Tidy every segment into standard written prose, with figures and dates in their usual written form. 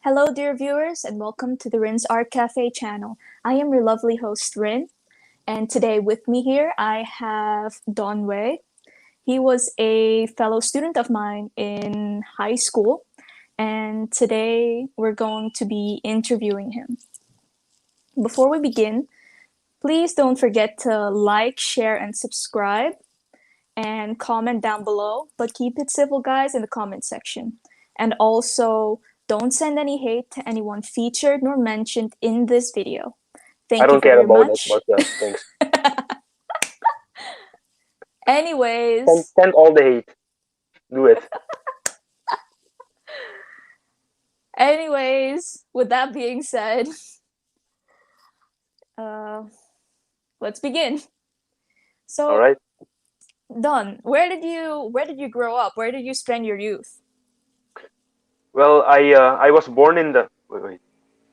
Hello, dear viewers, and welcome to the Rin's Art Cafe channel. I am your lovely host, Rin, and today with me here I have Don Wei. He was a fellow student of mine in high school, and today we're going to be interviewing him. Before we begin, please don't forget to like, share, and subscribe, and comment down below, but keep it civil, guys, in the comment section. And also, don't send any hate to anyone featured nor mentioned in this video. I Thank you don't care very about it, much. but thanks. Send, Anyways, send all the hate. Do it. with that being said, uh, let's begin. All So, right. Don, where did you grow up? Where did you spend your youth? Well, I was born in the wait.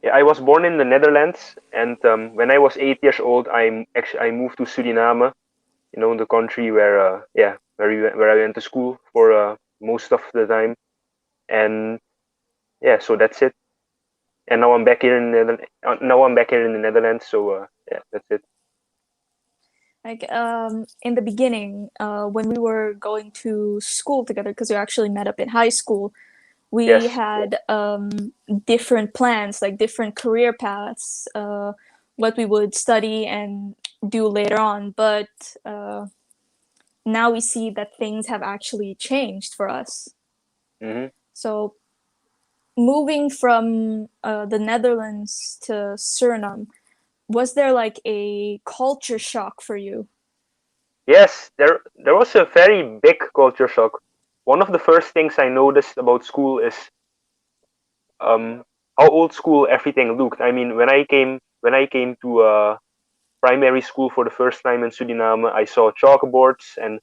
Yeah, I was born in the Netherlands, and when I was 8 years old, I moved to Suriname. The country where where I went to school for most of the time, and yeah, so that's it. And now I'm back here in now I'm back here in the Netherlands. So yeah, that's it. Like in the beginning, when we were going to school together, because we actually met up in high school, we Yes. had different plans, like different career paths, what we would study and do later on. But now we see that things have actually changed for us. Mm-hmm. So moving from the Netherlands to Suriname, was there like a culture shock for you? Yes, there was a very big culture shock. One of the first things I noticed about school is um, how old school everything looked. I mean, when I came to primary school for the first time in Suriname, I saw chalkboards and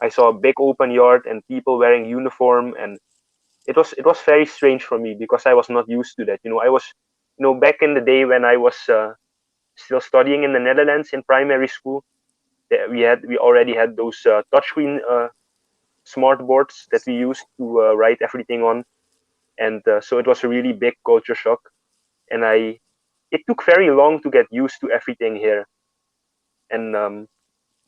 I saw a big open yard and people wearing uniform, and it was very strange for me because I was not used to that. I was, back in the day when I was still studying in the Netherlands in primary school, we already had those touchscreen smart boards that we used to write everything on, and so it was a really big culture shock. And it took very long to get used to everything here. And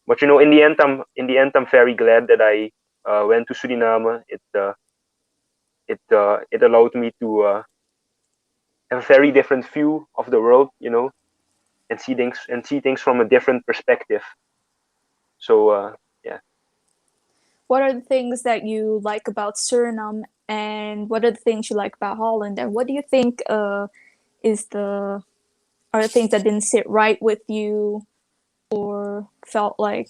but in the end I'm very glad that I went to Suriname. It allowed me to have a very different view of the world, and see things from a different perspective. So yeah. What are the things that you like about Suriname, and what are the things you like about Holland, and what do you think is the are the things that didn't sit right with you, or felt like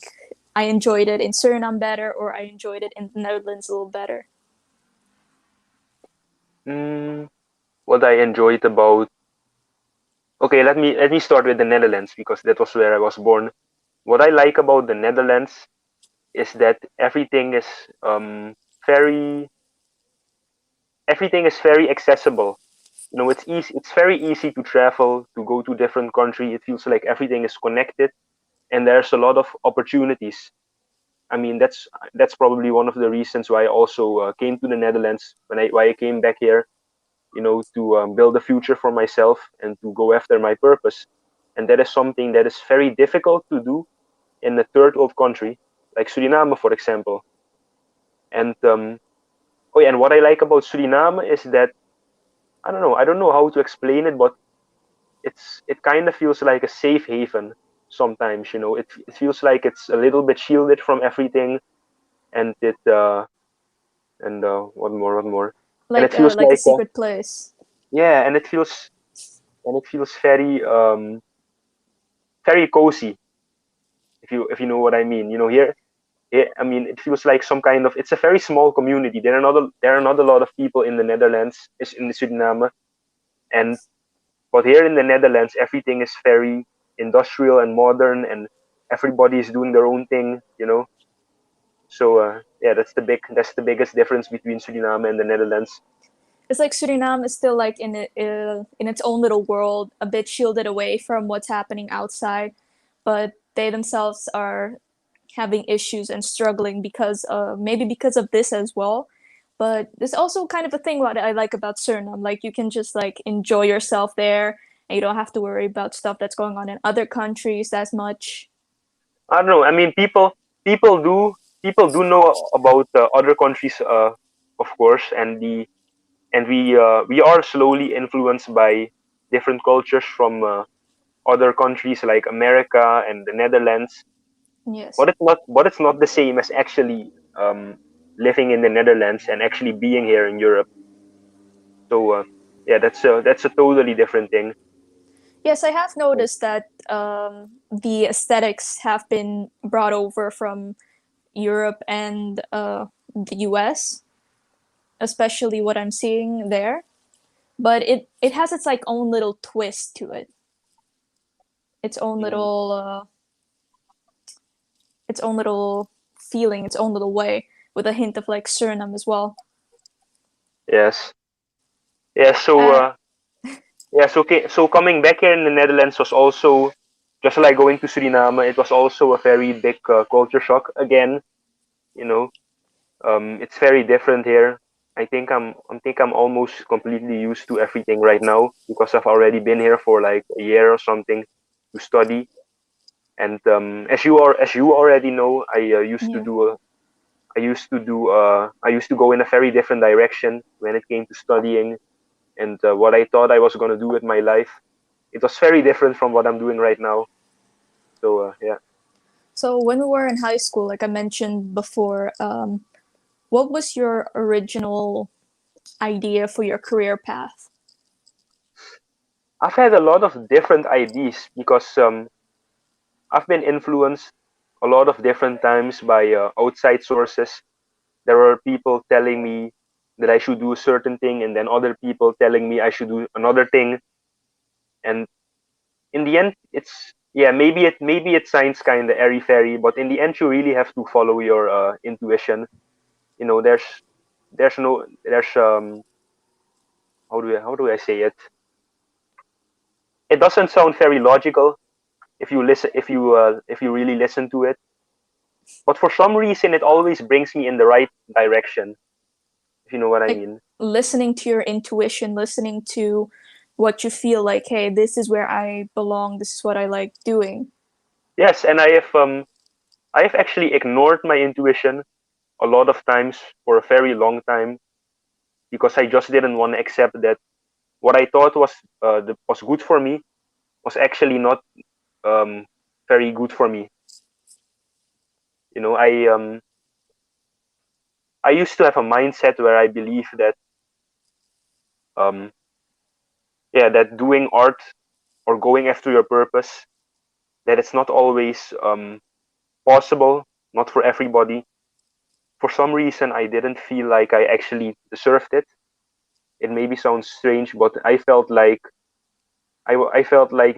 I enjoyed it in Suriname better, or I enjoyed it in the Netherlands a little better? mm, what I enjoyed about Okay, let me start with the Netherlands because that was where I was born. What I like about the Netherlands is that um very everything is very accessible. It's easy. It's very easy to travel, to go to different country. It feels like everything is connected, and there's a lot of opportunities. I mean, that's probably one of the reasons why I also came to the Netherlands why I came back here. To build a future for myself and to go after my purpose. And that is something that is very difficult to do in a third world country like Suriname, for example. And oh yeah, and what I like about Suriname is that I don't know how to explain it, but it kind of feels like a safe haven sometimes. It feels like it's a little bit shielded from everything, and one more, and it feels Like a like secret place. yeah, and it feels very cozy, if you know what I mean. Here, I mean, it feels like some kind of it's a very small community. There are not a lot of people in the Netherlands, is in the Suriname, and but here in the Netherlands, everything is very industrial and modern, and everybody is doing their own thing. So yeah, that's the biggest difference between Suriname and the Netherlands. It's like Suriname is still like in its own little world, a bit shielded away from what's happening outside, but they themselves are having issues and struggling because maybe because of this as well. But there's also kind of a thing what I like about Suriname. Like you can just like enjoy yourself there, and you don't have to worry about stuff that's going on in other countries as much. I don't know. I mean, people do people do know about other countries, of course, and we are slowly influenced by different cultures from other countries like America and the Netherlands. Yes. But it's not the same as actually living in the Netherlands and actually being here in Europe. So yeah, that's a totally different thing. Yes, I have noticed that the aesthetics have been brought over from Europe and the US, especially what I'm seeing there. But it has its like own little twist to it, its own Mhm. little its own little feeling, its own little way, with a hint of like Suriname as well. Yes. Yeah. Uh, Yeah. So coming back here in the Netherlands was also just like going to Suriname. It was also a very big culture shock again. You know, it's very different here. I think I'm almost completely used to everything right now because I've already been here for like a year or something to study. And as you already know, yeah. I used to go in a very different direction when it came to studying and what I thought I was gonna do with my life. It was very different from what I'm doing right now. So yeah. So when we were in high school, like I mentioned before, what was your original idea for your career path? I've had a lot of different ideas because I've been influenced a lot of different times by outside sources. There were people telling me that I should do a certain thing, and then other people telling me I should do another thing. And in the end, it's yeah, maybe it sounds kind of airy fairy, but in the end, you really have to follow your intuition. You know, there's no there's how do I say it? It doesn't sound very logical if you really listen to it, but for some reason, it always brings me in the right direction. If you know what I Like mean. listening to your intuition, listening to what you feel like, hey, this is where I belong, this is what I like doing. Yes, and I have actually ignored my intuition a lot of times for a very long time because I just didn't want to accept that what I thought was good for me was actually not um, very good for me. You know, I used to have a mindset where I believe that um, yeah, that doing art or going after your purpose, that it's not always possible, not for everybody. For some reason, I didn't feel like I actually deserved it. It maybe sounds strange, but I felt like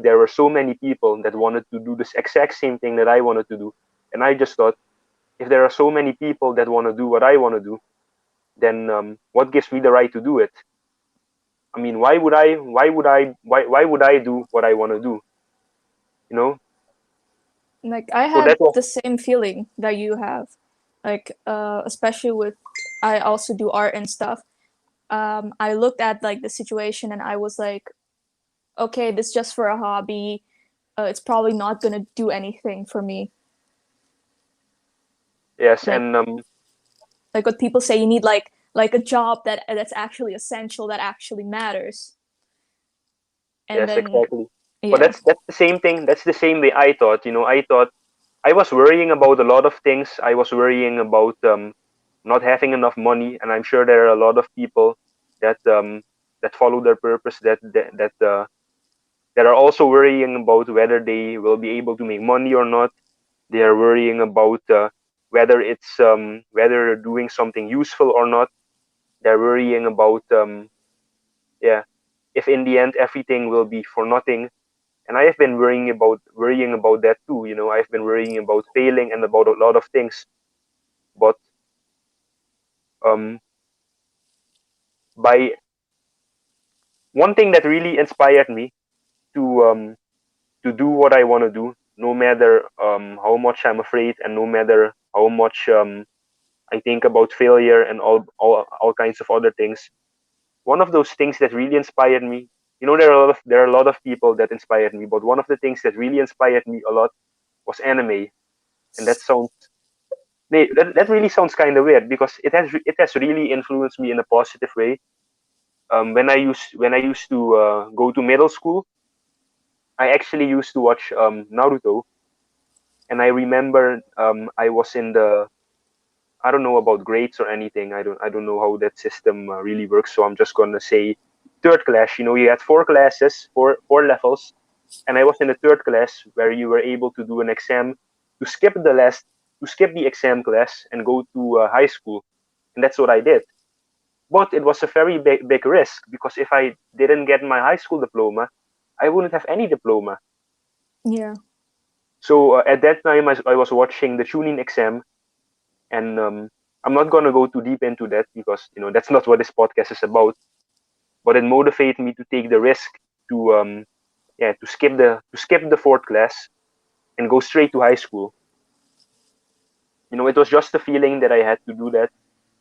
there were so many people that wanted to do this exact same thing that I wanted to do, and I just thought, if there are so many people that want to do what I want to do, then what gives me the right to do it? I mean, why would I do what I want to do? You know? Like I So had that was the same feeling that you have. Like especially with I also do art and stuff. I looked at like the situation and I was like, okay, this is just for a hobby. It's probably not gonna do anything for me. yes, Like and like what people say, you need like a job that's actually essential, that actually matters. And yes, then exactly. But yeah, that's the same thing. That's the same way I thought. You know, I thought I was worrying about a lot of things. I was worrying about not having enough money, and I'm sure there are a lot of people that that follow their purpose that are also worrying about whether they will be able to make money or not. They are worrying about whether they're doing something useful or not. They're worrying about yeah, if in the end everything will be for nothing. And I have been worrying about that too. You know, I've been worrying about failing and about a lot of things. But um, by one thing that really inspired me to um, to do what I want to do, no matter how much I'm afraid and no matter how much I think about failure and all kinds of other things. One of those things that really inspired me, there are a lot of people that inspired me, but one of the things that really inspired me a lot was anime. And that really sounds kind of weird because it has really influenced me in a positive way. When I used to go to middle school, I actually used to watch Naruto, and I remember I was in the I don't know about grades or anything. I don't know how that system really works. So I'm just gonna say third class. You had four classes, four levels, and I was in the third class where you were able to do an exam to skip the exam class and go to high school, and that's what I did. But it was a very big risk because if I didn't get my high school diploma, I wouldn't have any diploma. Yeah. So at that time, I was watching the tuning exam, and I'm not gonna go too deep into that because that's not what this podcast is about. But it motivated me to take the risk to to skip the fourth class and go straight to high school. It was just a feeling that I had to do that.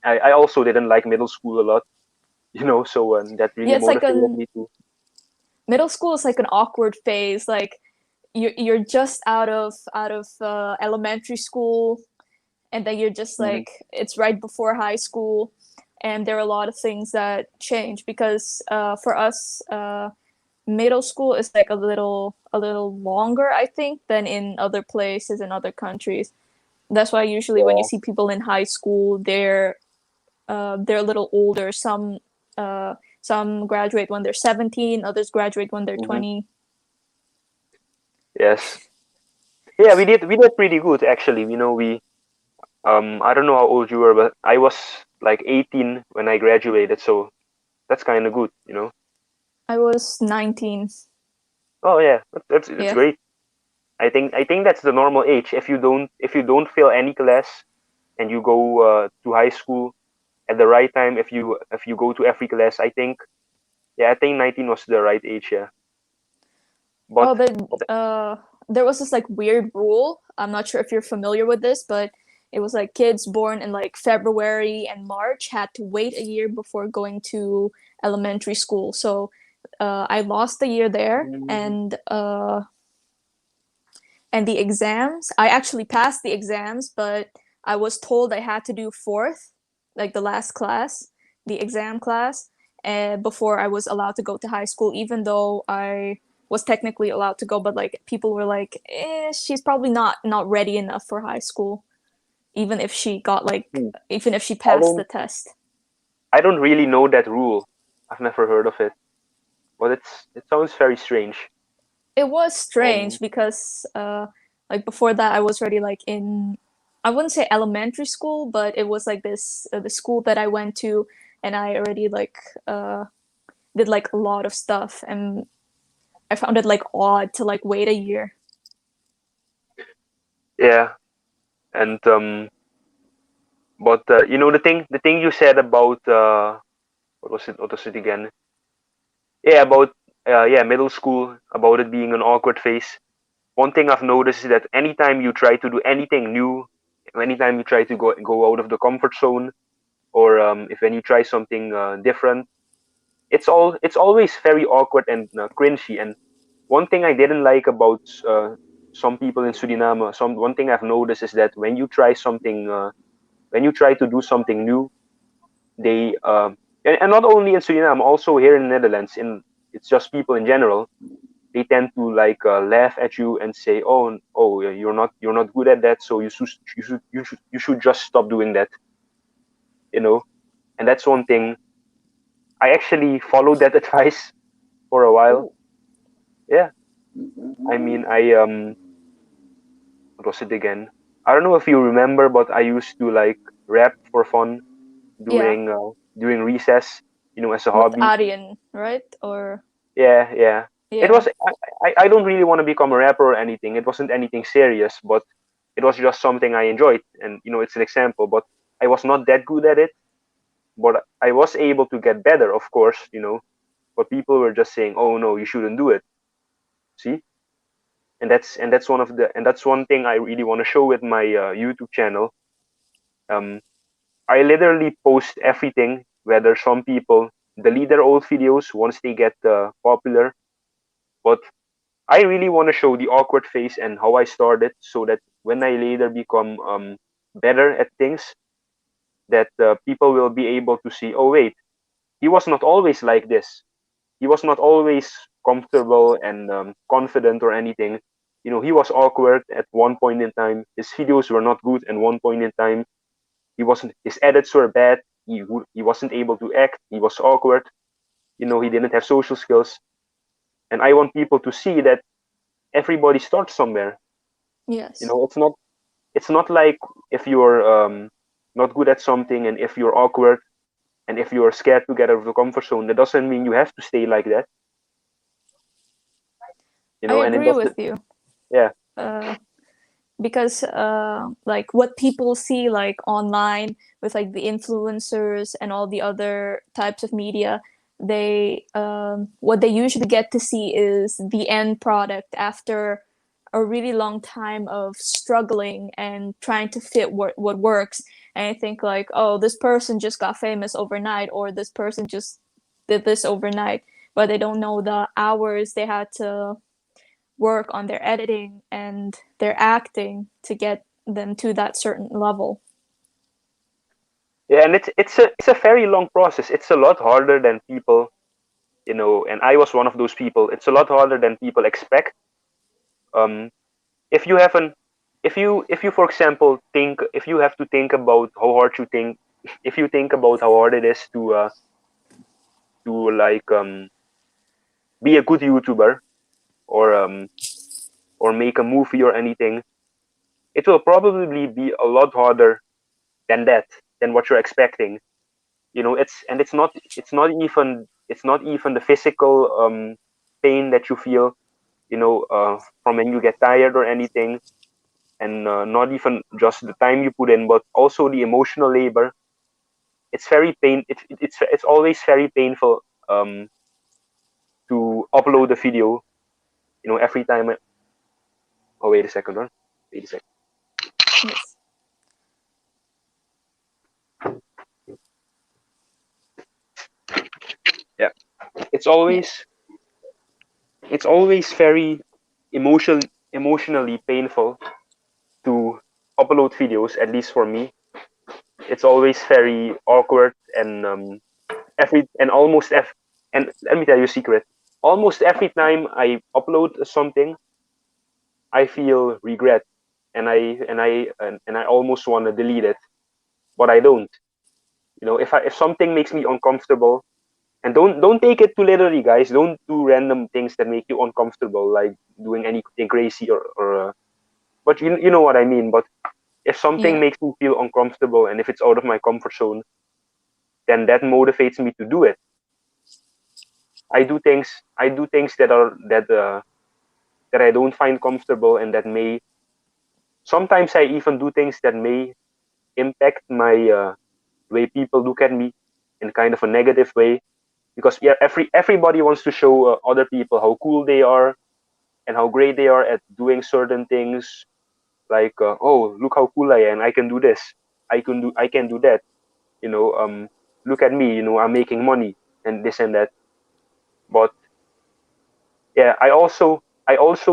I also didn't like middle school a lot, so that really Yeah, it's like motivated a me to. middle school is like an awkward phase. Like you're just out of elementary school, and then you're just Mhm. like it's right before high school, and there are a lot of things that change because for us, middle school is like a little longer, I think, than in other places in other countries. That's why usually when you Yeah. see people in high school, they're a little older. Some graduate when they're 17, others graduate when they're Hmm. 20. Yes. Yeah, we did pretty good actually. We I don't know how old you were, but I was like 18 when I graduated, so that's kind of good. I was 19. Oh yeah, that's Yeah. great. I think that's the normal age. If you don't fail any class and you go to high school at the right time, if you go to every class, I think 19 was the right age. Yeah, but Oh, there was this like weird rule. I'm not sure if you're familiar with this, but it was like kids born in like February and March had to wait a year before going to elementary school. So I lost a year there, mm, and the exams. I actually passed the exams, but I was told I had to do fourth, like the last class, the exam class, before I was allowed to go to high school, even though I was technically allowed to go, but like people were like, she's probably not ready enough for high school, even if she got like hmm, even if she I passed the don't test. I don't really know that rule. I've never heard of it, but it sounds very strange. It was Um, strange because like before that I was already like in, I wouldn't say elementary school, but it was like this the school that I went to, and I already like did like a lot of stuff, and I found it like odd to like wait a year. yeah, and but the thing you said about what was it again? Yeah, about middle school, about it being an awkward phase. One thing I've noticed is that anytime you try to do anything new, anytime you try to go out of the comfort zone, or if when you try something different, it's always very awkward and cringy. And one thing I didn't like about some people in Suriname, one thing I've noticed is that when you try to do something new, they and not only in Suriname, also here in the Netherlands, it's just people in general. They tend to like laugh at you and say, "Oh, yeah, you're not good at that, so you should just stop doing that." You know, and that's one thing. I actually followed that advice for a while. Oh, Yeah, I mean, what was it again? I don't know if you remember, but I used to like rap for fun yeah, during recess, as a with hobby. Aryan, right? Or Yeah, yeah. It yeah. was. I don't really want to become a rapper or anything. It wasn't anything serious, but it was just something I enjoyed, and it's an example. But I was not that good at it, but I was able to get better, of course. But people were just saying, "Oh no, you shouldn't do it." See, and that's one thing I really want to show with my YouTube channel. Um, I literally post everything, whether some people delete their old videos once they get popular, but I really want to show the awkward phase and how I started, so that when I later become better at things, that people will be able to see, oh wait, he was not always like this. He was not always comfortable and confident or anything. He was awkward at one point in time. His videos were not good at one point in time. He wasn't. His edits were bad. He wasn't able to act. He was awkward. He didn't have social skills. And I want people to see that everybody starts somewhere. Yes. It's not like if you're not good at something, and if you're awkward, and if you're scared to get out of the comfort zone, that doesn't mean you have to stay like that. I And it agree doesn't. with you. Yeah. Uh, because like what people see like online with like the influencers and all the other types of media, they what they usually get to see is the end product after a really long time of struggling and trying to fit what works. And I think like, oh, this person just got famous overnight, or this person just did this overnight, but they don't know the hours they had to work on their editing and their acting to get them to that certain level. Yeah, and it's a very long process. It's a lot harder than people, and I was one of those people. It's a lot harder than people expect. Um, if you haven't, if you for example think, if you have to think about how hard you think, if you think about how hard it is to like be a good YouTuber, or make a movie or anything, it will probably be a lot harder than that, than what you're expecting. It's not even the physical pain that you feel, from when you get tired or anything, and not even just the time you put in, but also the emotional labor. It's very pain. It's always very painful to upload a video. Every time. Oh, wait a second, huh? Wait a second. Yes. Yeah, it's Yeah. always it's always very emotionally painful to upload videos. At least for me, it's always very awkward, and and let me tell you a secret. Almost every time I upload something, I feel regret, and I almost want to delete it, but I don't. If something makes me uncomfortable, and don't take it too literally, guys. Don't do random things that make you uncomfortable, like doing anything crazy, but you know what I mean. But if something Yeah. makes me feel uncomfortable, and if it's out of my comfort zone, then that motivates me to do it. I do things that I don't find comfortable, and that may sometimes I even do things that may impact my way people look at me in kind of a negative way, because yeah, everybody wants to show other people how cool they are and how great they are at doing certain things, like oh, look how cool I am, I can do this, I can do that, you know um look at me, I'm making money, and this and that. But yeah, I also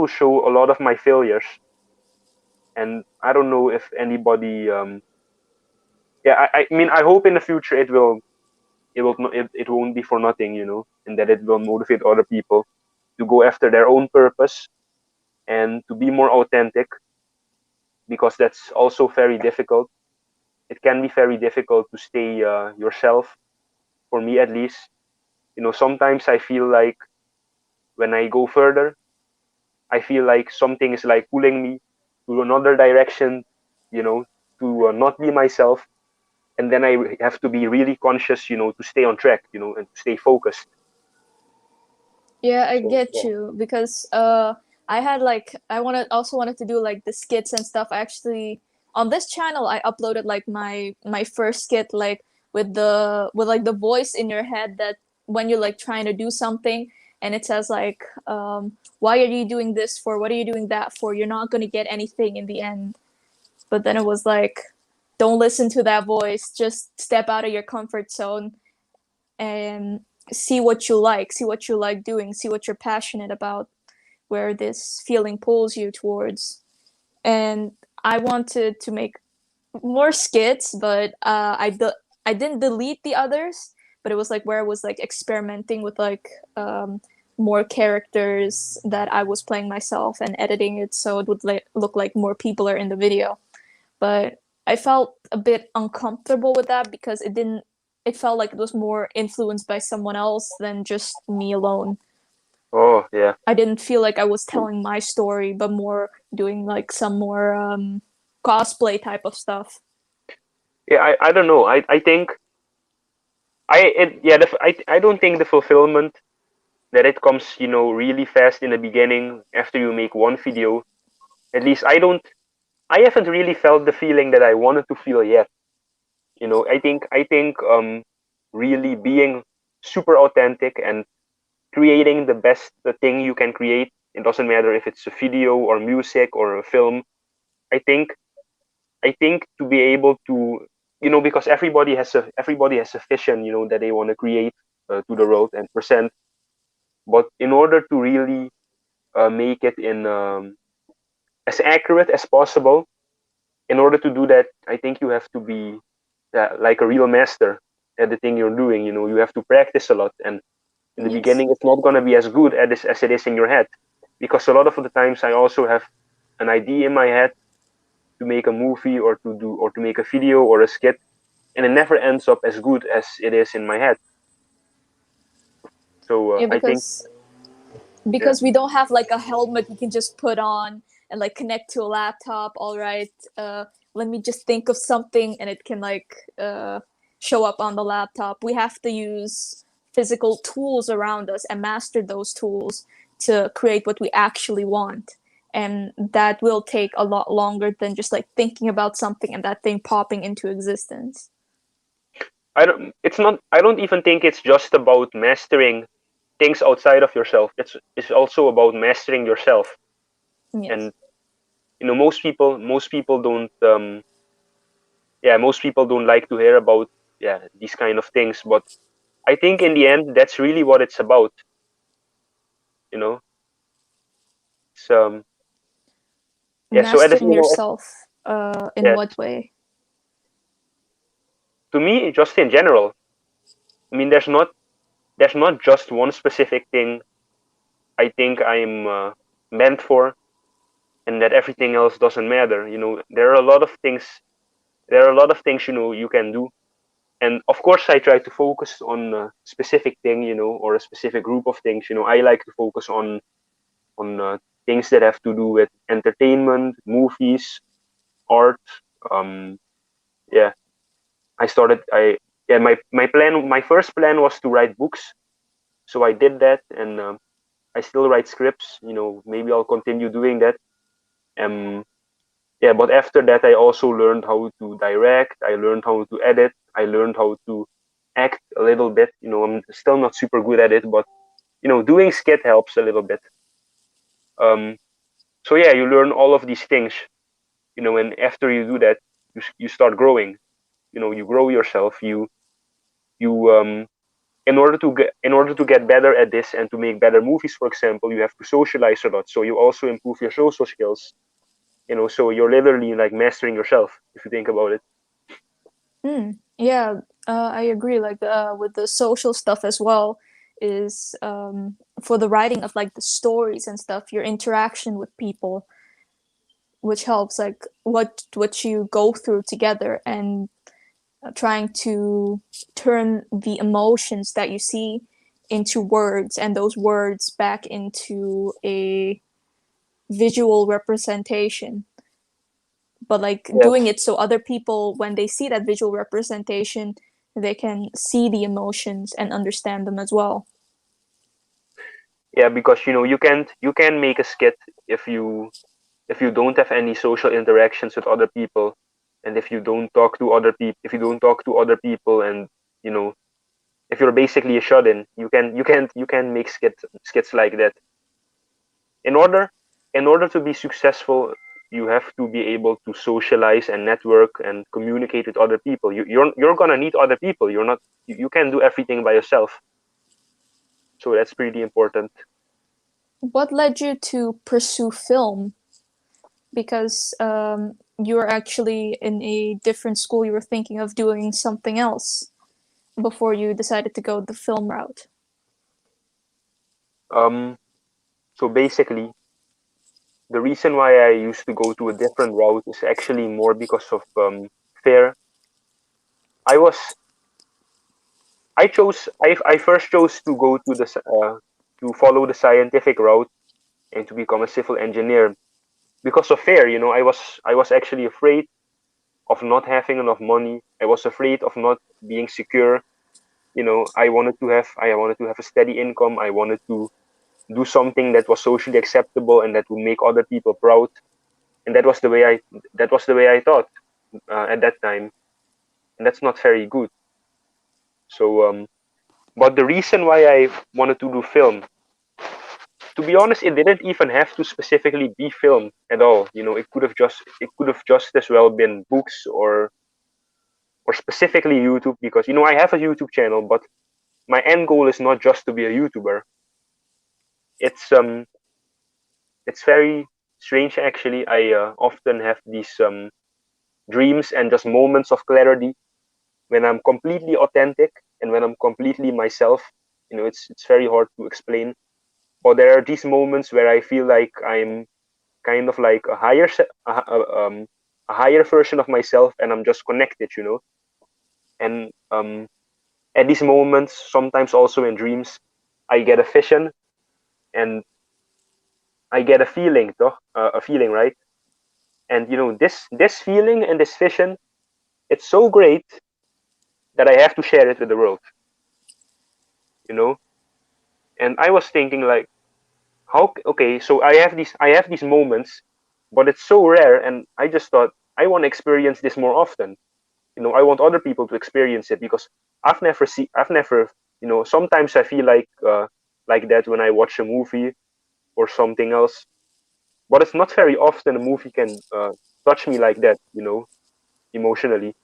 show a lot of my failures, and I don't know if anybody yeah, I mean, I hope in the future it won't be for nothing, and that it will motivate other people to go after their own purpose and to be more authentic, because that's also very difficult. It can be very difficult to stay yourself, for me at least. Sometimes I feel like when I go further, I feel like something is like pulling me to another direction, you know, to not be myself. And then I have to be really conscious, to stay on track, and to stay focused. Yeah, I So get yeah. you because I had like wanted to do like the skits and stuff. I actually on this channel I uploaded like my first skit, like with like the voice in your head that when you're like trying to do something and it says like why are you doing this for? What are you doing that for? You're not going to get anything in the end. But then it was like don't listen to that voice. Just step out of your comfort zone and see what you like doing, see what you're passionate about, where this feeling pulls you towards. And I wanted to make more skits, but I didn't delete the others, but it was like where I was like experimenting with like more characters that I was playing myself and editing it so it would look like more people are in the video. But I felt a bit uncomfortable with that because it felt like it was more influenced by someone else than just me alone. Oh, yeah. I didn't feel like I was telling my story, but more doing like some more cosplay type of stuff. Yeah, I don't know. I think I don't think the fulfillment that it comes, really fast in the beginning after you make one video. At least I haven't really felt the feeling that I wanted to feel yet. I think really being super authentic and creating the best the thing you can create. It doesn't matter if it's a video or music or a film. I think I think to be able to, because everybody has a vision, that they want to create to the world and present. But in order to really make it in as accurate as possible, in order to do that, I think you have to be like a real master at the thing you're doing. You have to practice a lot, and in the Yes. beginning, it's not going to be as good as it is in your head, because a lot of the times I also have an idea in my head to make a movie or to make a video or a skit, and it never ends up as good as it is in my head. So Yeah, I think, yeah, because we don't have like a helmet we can just put on and like connect to a laptop. All right, let me just think of something and it can like show up on the laptop. We have to use physical tools around us and master those tools to create what we actually want, and that will take a lot longer than just like thinking about something and that thing popping into existence. I don't even think it's just about mastering things outside of yourself. It's also about mastering yourself. Yes. And most people don't yeah, most people don't like to hear about, yeah, these kind of things, but I think in the end that's really what it's about. you know it's yeah, so at this Mastering yourself in yeah, what way? to me, just in general, I mean, there's not just one specific thing I think I'm meant for, and that everything else doesn't matter. There are a lot of things you can do, and of course I try to focus on a specific thing, or a specific group of things. I like to focus on things that have to do with entertainment, movies, art. um yeah, I started I yeah, my first plan was to write books, so I did that, and I still write scripts. Maybe I'll continue doing that. um yeah, but after that I also learned how to direct, I learned how to edit, I learned how to act a little bit. I'm still not super good at it, but doing skit helps a little bit. um so yeah, you learn all of these things, and after you do that, you start growing. You grow yourself. You in order to get better at this and to make better movies, for example, you have to socialize a lot, so you also improve your social skills. So you're literally like mastering yourself, if you think about it. Yeah, I agree. Like with the social stuff as well is for the writing of like the stories and stuff, your interaction with people, which helps like what you go through together and trying to turn the emotions that you see into words and those words back into a visual representation, but like doing Yes. it so other people when they see that visual representation they can see the emotions and understand them as well. Yeah, because you can make a skit if you don't have any social interactions with other people, and if you don't talk to other people, and you know if you're basically a shut-in, you can make skits like that. In order in order to be successful, you have to be able to socialize and network and communicate with other people. You're gonna need other people. You can't do everything by yourself. So that's pretty important. What led you to pursue film? Because you were actually in a different school. You were thinking of doing something else before you decided to go the film route. Um, so basically, the reason why I used to go to a different route is actually more because of fear. I was I first chose to go to to follow the scientific route and to become a civil engineer because of fear. I was actually afraid of not having enough money. I was afraid of not being secure. I wanted to have a steady income. I wanted to do something that was socially acceptable and that would make other people proud. And that was the way I thought at that time, and that's not very good. So, but the reason why I wanted to do film, to be honest, it didn't even have to specifically be film at all. It could have just as well been books or specifically YouTube, because I have a YouTube channel, but my end goal is not just to be a YouTuber. It's it's very strange actually. I often have these dreams and just moments of clarity when I'm completely authentic and when I'm completely myself. It's very hard to explain. But there are these moments where I feel like I'm kind of like a higher version of myself, and I'm just connected. And at these moments, sometimes also in dreams, I get a vision and I get a feeling, though, a feeling, right? And this feeling and this vision, it's so great that I have to share it with the world. You know, and I was thinking like, okay, so I have these moments, but it's so rare, and I just thought I want to experience this more often. I want other people to experience it because I've never, sometimes I feel like that when I watch a movie or something else, but it's not very often a movie can touch me like that, emotionally.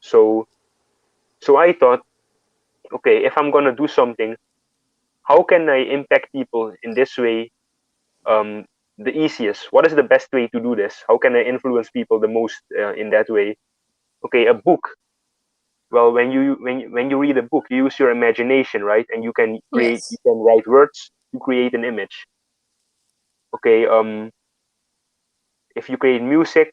So so I thought, okay, if I'm gonna do something, how can I impact people in this way? um, the easiest. What is the best way to do this? How can I influence people the most in that way? Okay, a book. Well, when you read a book, you use your imagination, right? And you Yes. can write words to create an image. Okay, if you create music,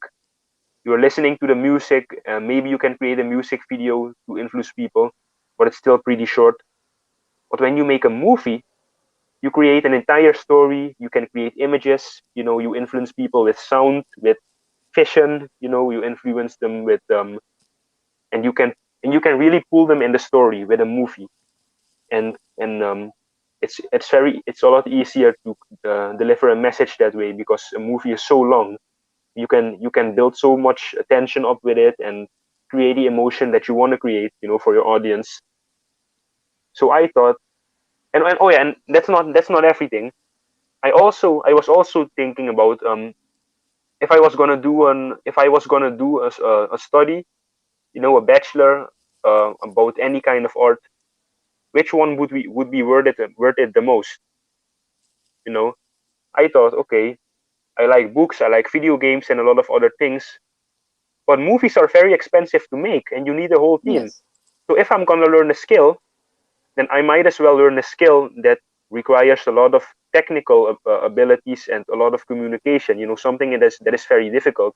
you're listening to the music. Maybe you can create a music video to influence people, but it's still pretty short. But when you make a movie, you create an entire story. You can create images. You influence people with sound, with vision. You influence them with and you can really pull them in the story with a movie. And it's a lot easier to deliver a message that way, because a movie is so long. You can build so much attention up with it and create the emotion that you want to create, for your audience. So I thought, and oh yeah, and that's not everything. I was also thinking about, if I was gonna do a study, a bachelor, about any kind of art, which one would be worth it the most? You know, I thought, okay, I like books, I like video games, and a lot of other things, but movies are very expensive to make, and you need a whole team. Yes. So if I'm gonna learn a skill, then I might as well learn a skill that requires a lot of technical abilities and a lot of communication. Something that is very difficult.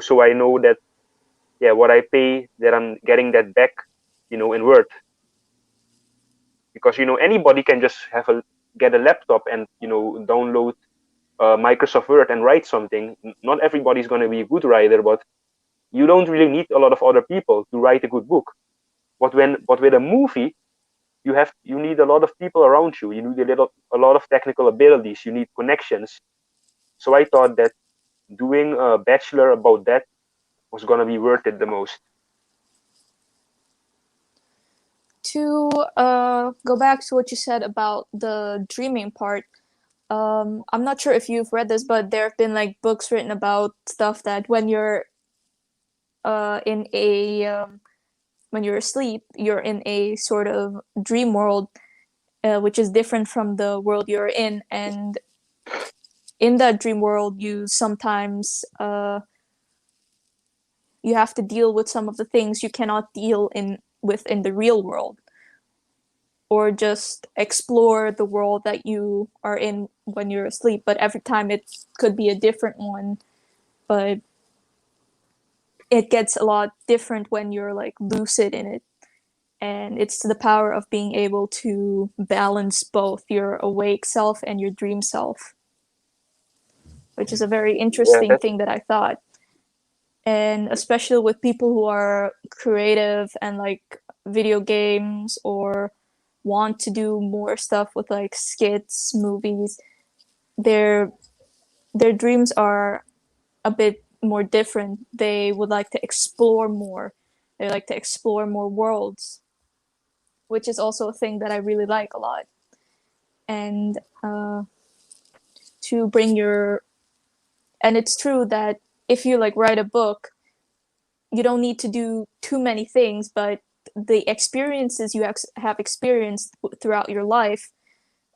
So I know that, yeah, what I pay, that I'm getting that back, in worth. Because anybody can just get a laptop and download Microsoft Word and write something. Not everybody's going to be a good writer, but you don't really need a lot of other people to write a good book. But with a movie, you need a lot of people around you. You need a lot of technical abilities. You need connections. So I thought that doing a bachelor about that was going to be worth it the most. To go back to what you said about the dreaming part, I'm not sure if you've read this, but there have been like books written about stuff that in a when you're asleep, you're in a sort of dream world, which is different from the world you're in, and in that dream world, you sometimes you have to deal with some of the things you cannot deal in the real world, or just explore the world that you are in when you're asleep. But every time it could be a different one, but it gets a lot different when you're like lucid in it. And it's the power of being able to balance both your awake self and your dream self, which is a very Yeah, interesting that's thing that I thought. And especially with people who are creative and like video games, or want to do more stuff with like skits, movies, their their dreams are a bit more different. They would like to explore more. They like to explore more worlds, which is also a thing that I really like a lot. And to bring your and it's true that if you like write a book, you don't need to do too many things, but the experiences you have experienced throughout your life,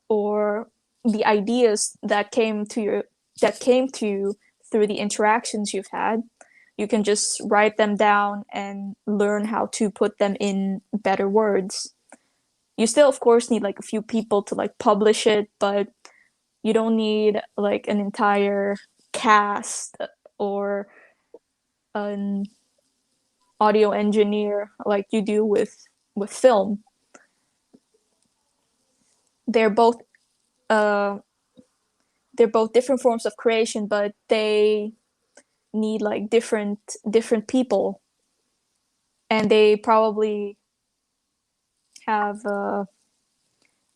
or the ideas that came to you through the interactions you've had, you can just write them down and learn how to put them in better words. You still of course need like a few people to like publish it, but you don't need like an entire cast or an audio engineer like you do with film. They're both uh they're both different forms of creation, but they need like different people, and they probably have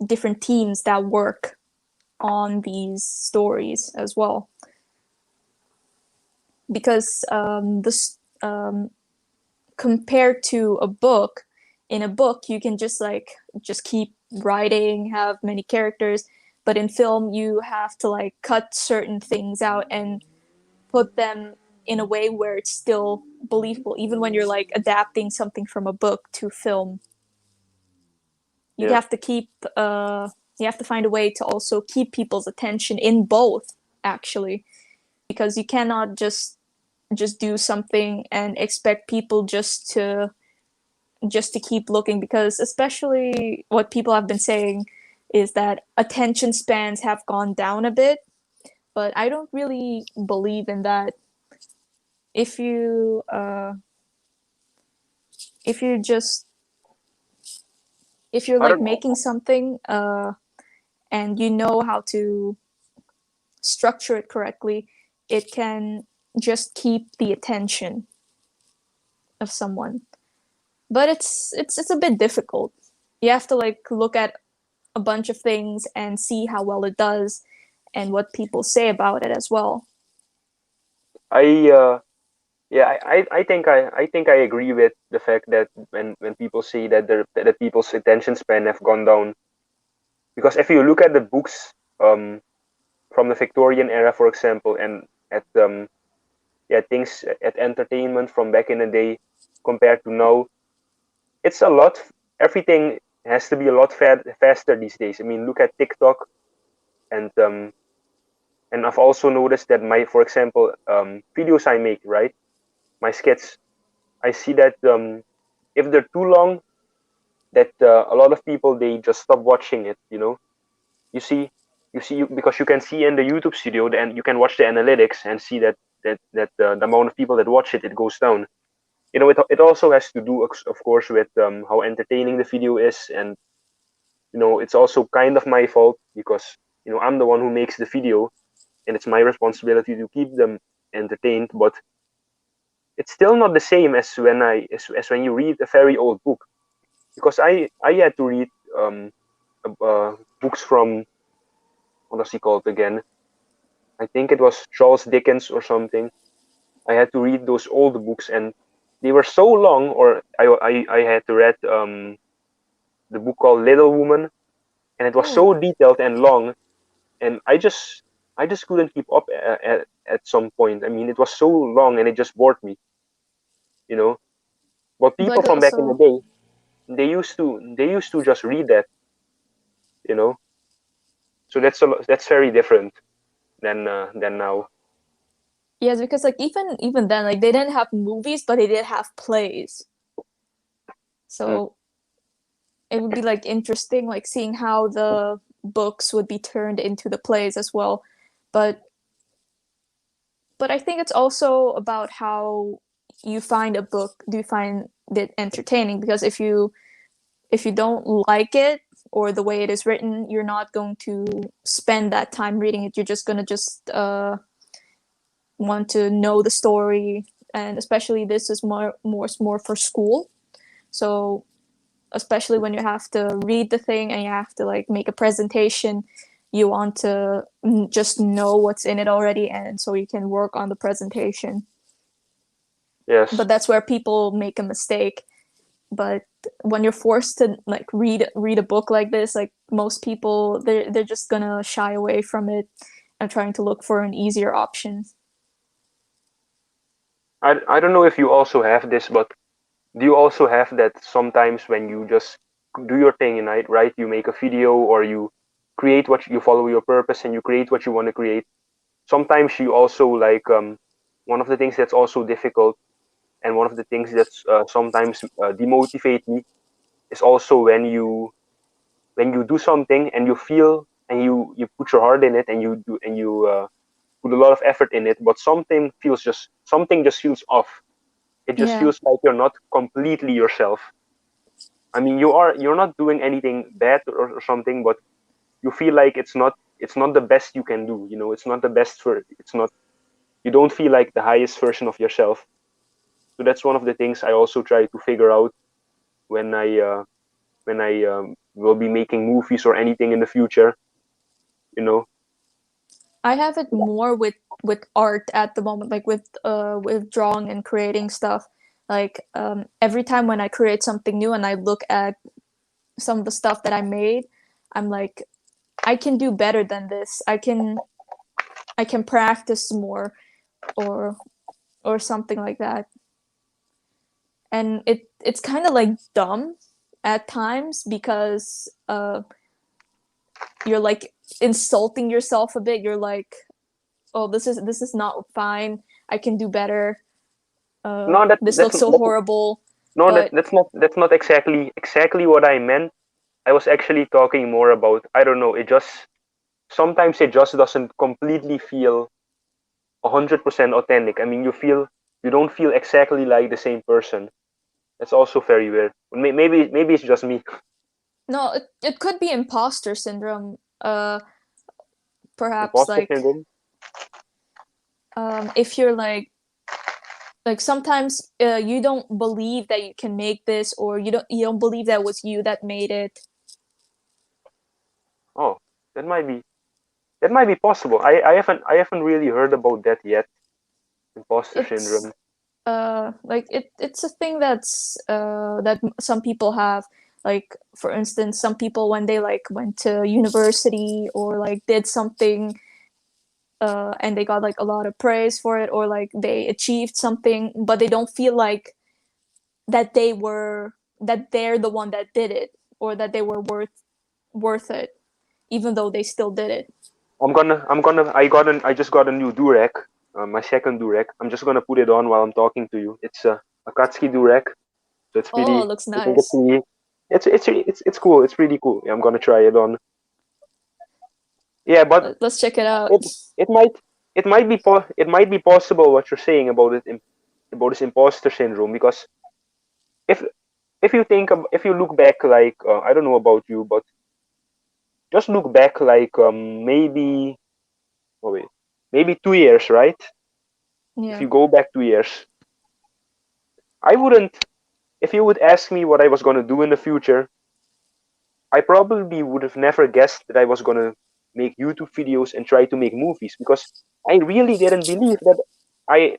different teams that work on these stories as well. Because this compared to a book, in a book you can just keep writing, have many characters, but in film you have to like cut certain things out and put them in a way where it's still believable, even when you're like adapting something from a book to film. You yeah. have to keep you have to find a way to also keep people's attention in both, actually, because you cannot just do something and expect people just to keep looking, because especially what people have been saying is that attention spans have gone down a bit, but I don't really believe in that. If you if you just if you're I like don't know. making something and you know how to structure it correctly, it can just keep the attention of someone. But it's a bit difficult. You have to like look at a bunch of things and see how well it does and what people say about it as well. I Yeah, I think I agree with the fact that when people say that that people's attention span have gone down, because if you look at the books um from the Victorian era, for example, and at yeah, things at entertainment from back in the day compared to now, it's a lot. Everything has to be a lot faster these days. I mean, look at TikTok, and I've also noticed that for example, videos I make, right, my skits, I see that if they're too long, that a lot of people, they just stop watching it. You see, because you can see in the YouTube studio, and you can watch the analytics and see that the amount of people that watch it goes down. It also has to do, of course, with how entertaining the video is, and it's also kind of my fault, because I'm the one who makes the video, and it's my responsibility to keep them entertained. But it's still not the same as as when you read a very old book, because I had to read books from, what was he called again? I think it was Charles Dickens or something. I had to read those old books, and they were so long. Or I had to read the book called Little Woman, and it was Oh, so detailed and long and I just couldn't keep up at some point. I mean, it was so long and it just bored me, you know. But people But from back in the also, day, they used to just read that, you know. So that's very different than now. yes, because like even then, like they didn't have movies, but they did have plays. Mm. So it would be like interesting, like seeing how the books would be turned into the plays as well. But I think it's also about how you find a book. Do you find it entertaining? Because if you don't like it or the way it is written, you're not going to spend that time reading it. You're just gonna just want to know the story, and especially this is more for school. So especially when you have to read the thing and you have to like make a presentation, you want to just know what's in it already, and so you can work on the presentation. Yes. But that's where people make a mistake. But when you're forced to like read a book like this, like most people, they're just gonna shy away from it and trying to look for an easier option. I don't know if you also have this, but do you also have that sometimes when you just do your thing, right? You make a video or you create you follow your purpose and you create what you want to create. Sometimes you also like one of the things that's also difficult, and one of the things that's sometimes demotivate me is also when you do something and you feel and you put your heart in it and you do and you put a lot of effort in it, but something just feels off. It just Yeah, feels like you're not completely yourself. I mean, you're not doing anything bad or something, but you feel like it's not the best you can do. It's not the best for it's not you don't feel like the highest version of yourself. So that's one of the things I also try to figure out when I will be making movies or anything in the future. You know. I have it more with art at the moment, like with drawing and creating stuff. Like every time when I create something new and I look at some of the stuff that I made, I'm like, I can do better than this. I can practice more, or something like that. And it's kind of like dumb at times because you're like insulting yourself a bit. You're like, oh, this is not fine. I can do better. No, that This that's looks so that's horrible. no, But that's not exactly what I meant. I was actually talking more about, I don't know. Sometimes it just doesn't completely feel 100% authentic. I mean, you don't feel exactly like the same person. That's also very weird. Maybe it's just me. no, it could be imposter syndrome. Perhaps Imposter like syndrome. if you're like sometimes you don't believe that you can make this, or you don't believe that was you that made it. Oh, that might be that might be possible. I haven't really heard about that yet. Imposter It's syndrome. like it's a thing that some people have. Like for instance, some people when they like went to university or like did something and they got like a lot of praise for it, or like they achieved something, but they don't feel like that they're the one that did it, or that they were worth it, even though they still did it. I just got a new durag, my second durag. I'm just gonna put it on while I'm talking to you. It's a Katsuki durag, so it's Oh, pretty. looks I think it's nice. really, it's cool. It's really cool. Yeah, I'm gonna try it on. Yeah, but Let's check it out. it it might it might be possible what you're saying about about this imposter syndrome, because if if you look back, like I don't know about you, but just look back like maybe, oh wait, maybe 2 years, right? If Yeah. you go back 2 years, I wouldn't. If you would ask me what I was gonna do in the future, I probably would have never guessed that I was gonna make YouTube videos and try to make movies, because I really didn't believe that I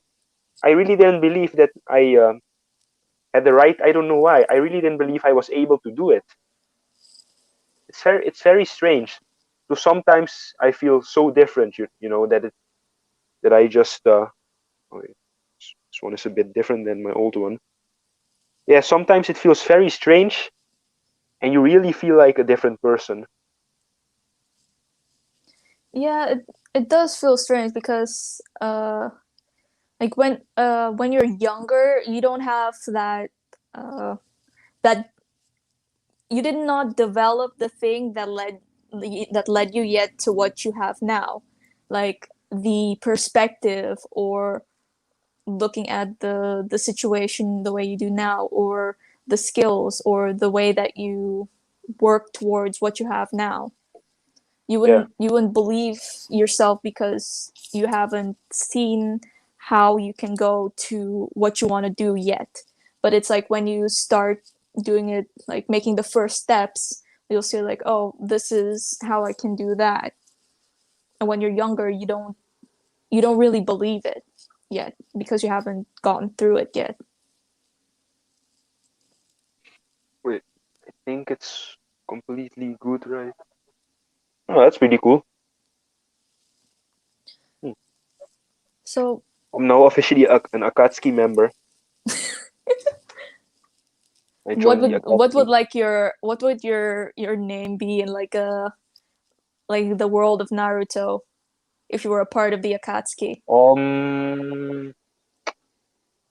I really didn't believe that I had the right. I don't know why. I really didn't believe I was able to do it. It's very strange. So sometimes I feel so different, that I just wait, this one is a bit different than my old one. Yeah, sometimes it feels very strange, and you really feel like a different person. Yeah, it does feel strange because like when you're younger, you don't have uh that you did not develop the thing that led you yet to what you have now, like the perspective or looking at the situation the way you do now, or the skills or the way that you work towards what you have now. Yeah, You wouldn't believe yourself because you haven't seen how you can go to what you want to do yet. But it's like when you start doing it, like making the first steps, you'll see like, oh, this is how I can do that. And when you're younger, you don't really believe it yet because you haven't gone through it yet. wait, I think it's completely good, right? Oh, that's pretty cool. Hmm. So I'm now officially an Akatsuki member. I joined the what would Akatsuki. like your name be in like a like the world of Naruto if you were a part of the Akatsuki?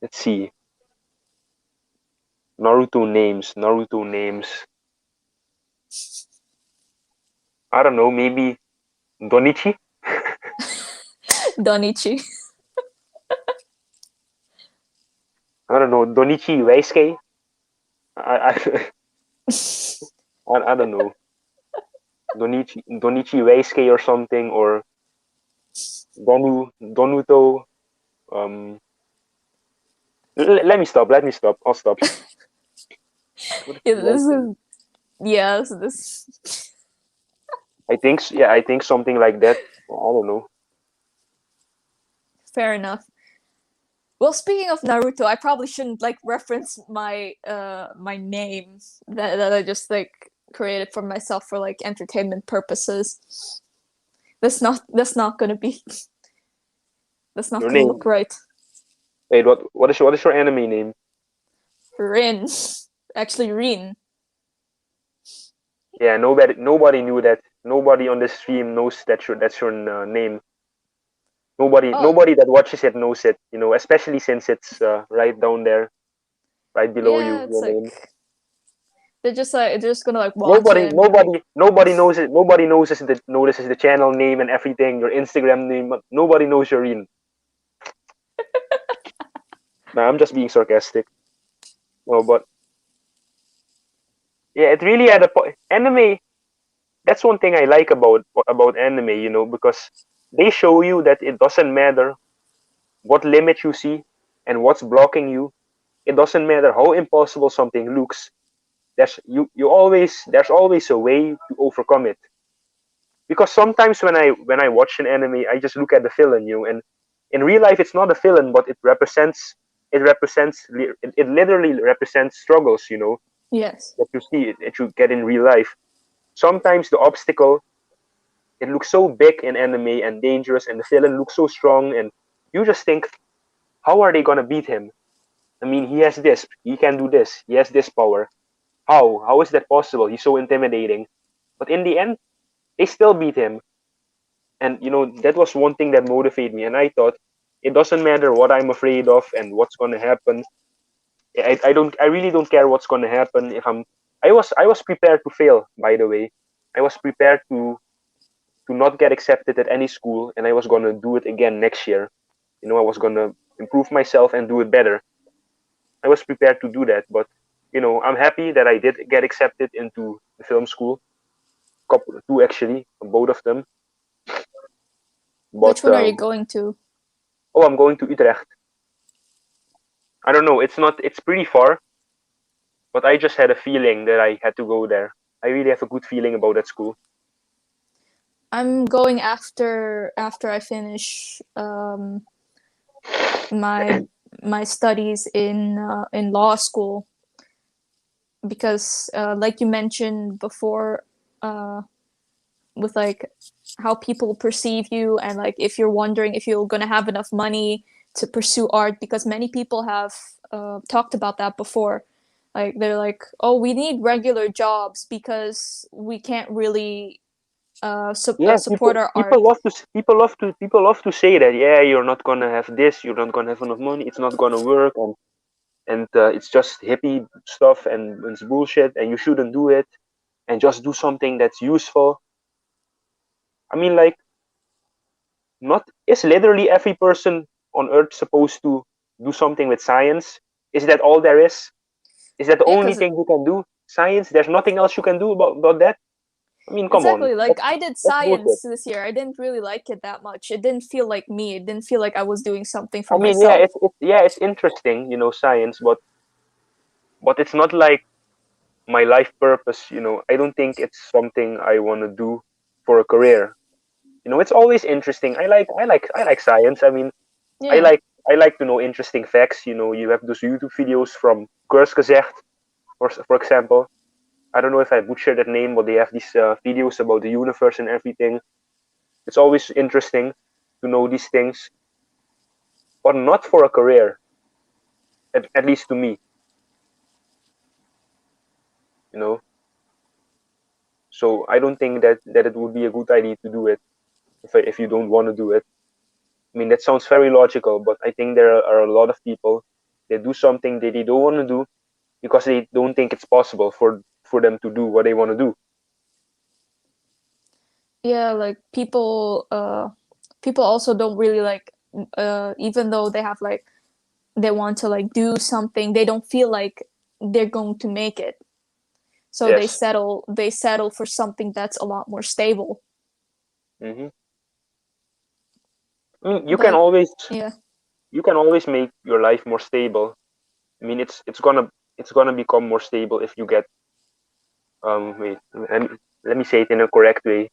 Let's see. Naruto names. I don't know, maybe Donichi? Donichi. I don't know, Donichi Weisuke? I, I don't know. Donichi Weisuke or something, or Donuto. Um, Let me stop. I'll stop. What is Yeah, the right this thing? is yeah, this Yeah, I think something like that. I don't know. fair enough. Well, speaking of Naruto, I probably shouldn't like reference my name that I just like created for myself for like entertainment purposes. That's not gonna be that's not Your gonna look name. right. Wait, what is your anime name? Rin. Actually Rin. Yeah, nobody knew that. Nobody on the stream knows that's your name. Oh, Nobody that watches it knows it. Especially since it's right down there, right below yeah, you, it's your name. like they're just gonna like watch it and be like, Nobody knows it. Nobody notices the channel name and everything, your Instagram name. But nobody knows your in. Nah, I'm just being sarcastic. No, but yeah, it really had anime. That's one thing I like about anime, because they show you that it doesn't matter what limit you see and what's blocking you. It doesn't matter how impossible something looks. There's always a way to overcome it. Because sometimes when I watch an anime, I just look at the villain, and in real life it's not a villain, but it literally represents struggles, yes. that you see that you get in real life. Sometimes the obstacle, it looks so big in anime and dangerous, and the villain looks so strong, and you just think, how are they gonna beat him? I mean, he can do this, he has this power. How is that possible? He's so intimidating. But in the end, they still beat him. And that was one thing that motivated me. And I thought, it doesn't matter what I'm afraid of and what's gonna happen. I really don't care what's gonna happen. If I was prepared to fail, by the way. I was prepared to not get accepted at any school, and I was gonna do it again next year. I was gonna improve myself and do it better. I was prepared to do that, but I'm happy that I did get accepted into the film school. Couple, two actually, both of them. Which But one are you going to? oh, I'm going to Utrecht. I don't know. It's not. It's pretty far, but I just had a feeling that I had to go there. I really have a good feeling about that school. I'm going after I finish my my studies in law school because like you mentioned before, uh, with like how people perceive you, and like if you're wondering if you're gonna have enough money to pursue art, because many people have talked about that before. Like they're like, oh, we need regular jobs because we can't really Yeah, support our people art. love to people love to say that. Yeah, you're not gonna have this, you're not gonna have enough money, it's not gonna work, and it's just hippie stuff and it's bullshit, and you shouldn't do it, and just do something that's useful. I mean, like, not is literally every person on Earth supposed to do something with science? Is that all there is? Is that the Yeah, only because thing you can do? Science? There's nothing else you can do about that? I mean, come on, exactly, like I did that's bullshit. science this year. I didn't really like it that much. It didn't feel like me. It didn't feel like I was doing something for I mean, yeah, myself. it's interesting, science, but it's not like my life purpose. I don't think it's something I want to do for a career. It's always interesting. I like science. I mean, I Yeah. like I like to know interesting facts. You have those YouTube videos from Kurs Gezegd, for example. I don't know if I butchered that name, but they have these videos about the universe and everything. It's always interesting to know these things, but not for a career, at least to me. You know, so I don't think that it would be a good idea to do it if you don't want to do it. I mean, that sounds very logical, but I think there are a lot of people that do something that they don't want to do because they don't think it's possible for them to do what they want to do. Yeah, like people also don't really like even though they have like they want to like do something, they don't feel like they're going to make it. So they Yes. settle for something that's a lot more stable. hmm I mean, But yeah. you can always make your life more stable. I mean, it's gonna become more stable if you get wait let me say it in a correct way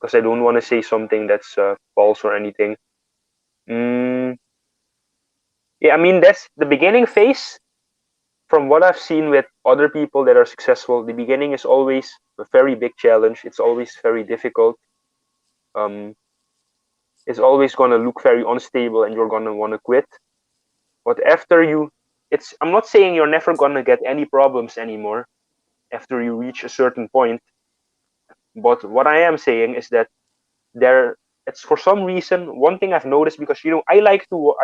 because I don't want to say something that's false or anything. Mm, yeah, I mean that's the beginning phase. From what I've seen with other people that are successful, the beginning is always a very big challenge. It's always very difficult. Um, it's always gonna look very unstable, and you're gonna want to quit. But after I'm not saying you're never gonna get any problems anymore after you reach a certain point. But what I am saying is that there, it's for some reason one thing I've noticed because I like to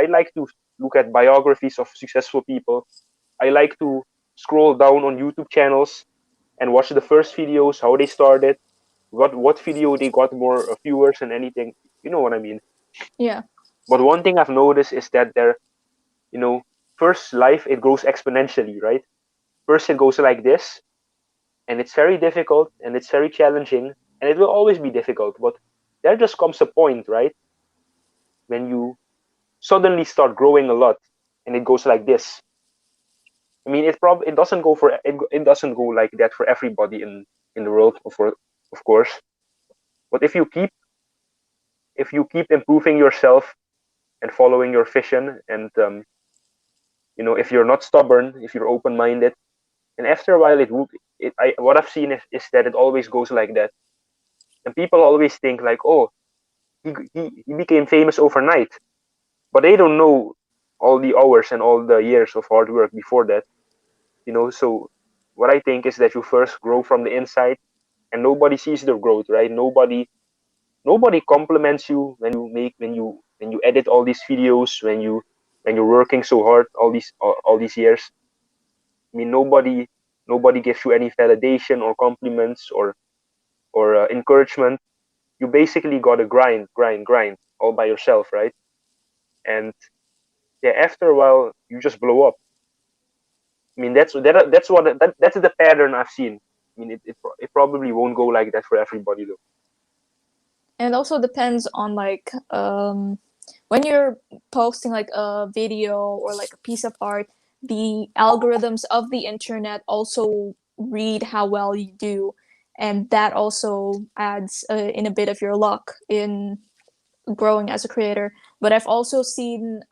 look at biographies of successful people. I like to scroll down on YouTube channels and watch the first videos, how they started, what video they got more viewers and anything. You know what I mean? Yeah. But one thing I've noticed is that you know, first life it grows exponentially, right? First it goes like this, and it's very difficult and it's very challenging, and it will always be difficult. But there just comes a point, right, when you suddenly start growing a lot, and it goes like this. I mean, it doesn't go for it doesn't go like that for everybody in the world, of course. But if you keep improving yourself and following your vision, and if you're not stubborn, if you're open minded, and after a while what I've seen is that it always goes like that. And people always think like, oh, he became famous overnight, but they don't know all the hours and all the years of hard work before that. So what I think is that you first grow from the inside, and nobody sees the growth, right? Nobody compliments you when you edit all these videos, when you're working so hard all these years. I mean, nobody gives you any validation or compliments or encouragement. You basically gotta grind, grind, grind all by yourself, right? And yeah, after a while, you just blow up. I mean, that's the pattern I've seen. I mean, it probably won't go like that for everybody though. And it also depends on like when you're posting like a video or like a piece of art, the algorithms of the internet also read how well you do, and that also adds in a bit of your luck in growing as a creator. But I've also seen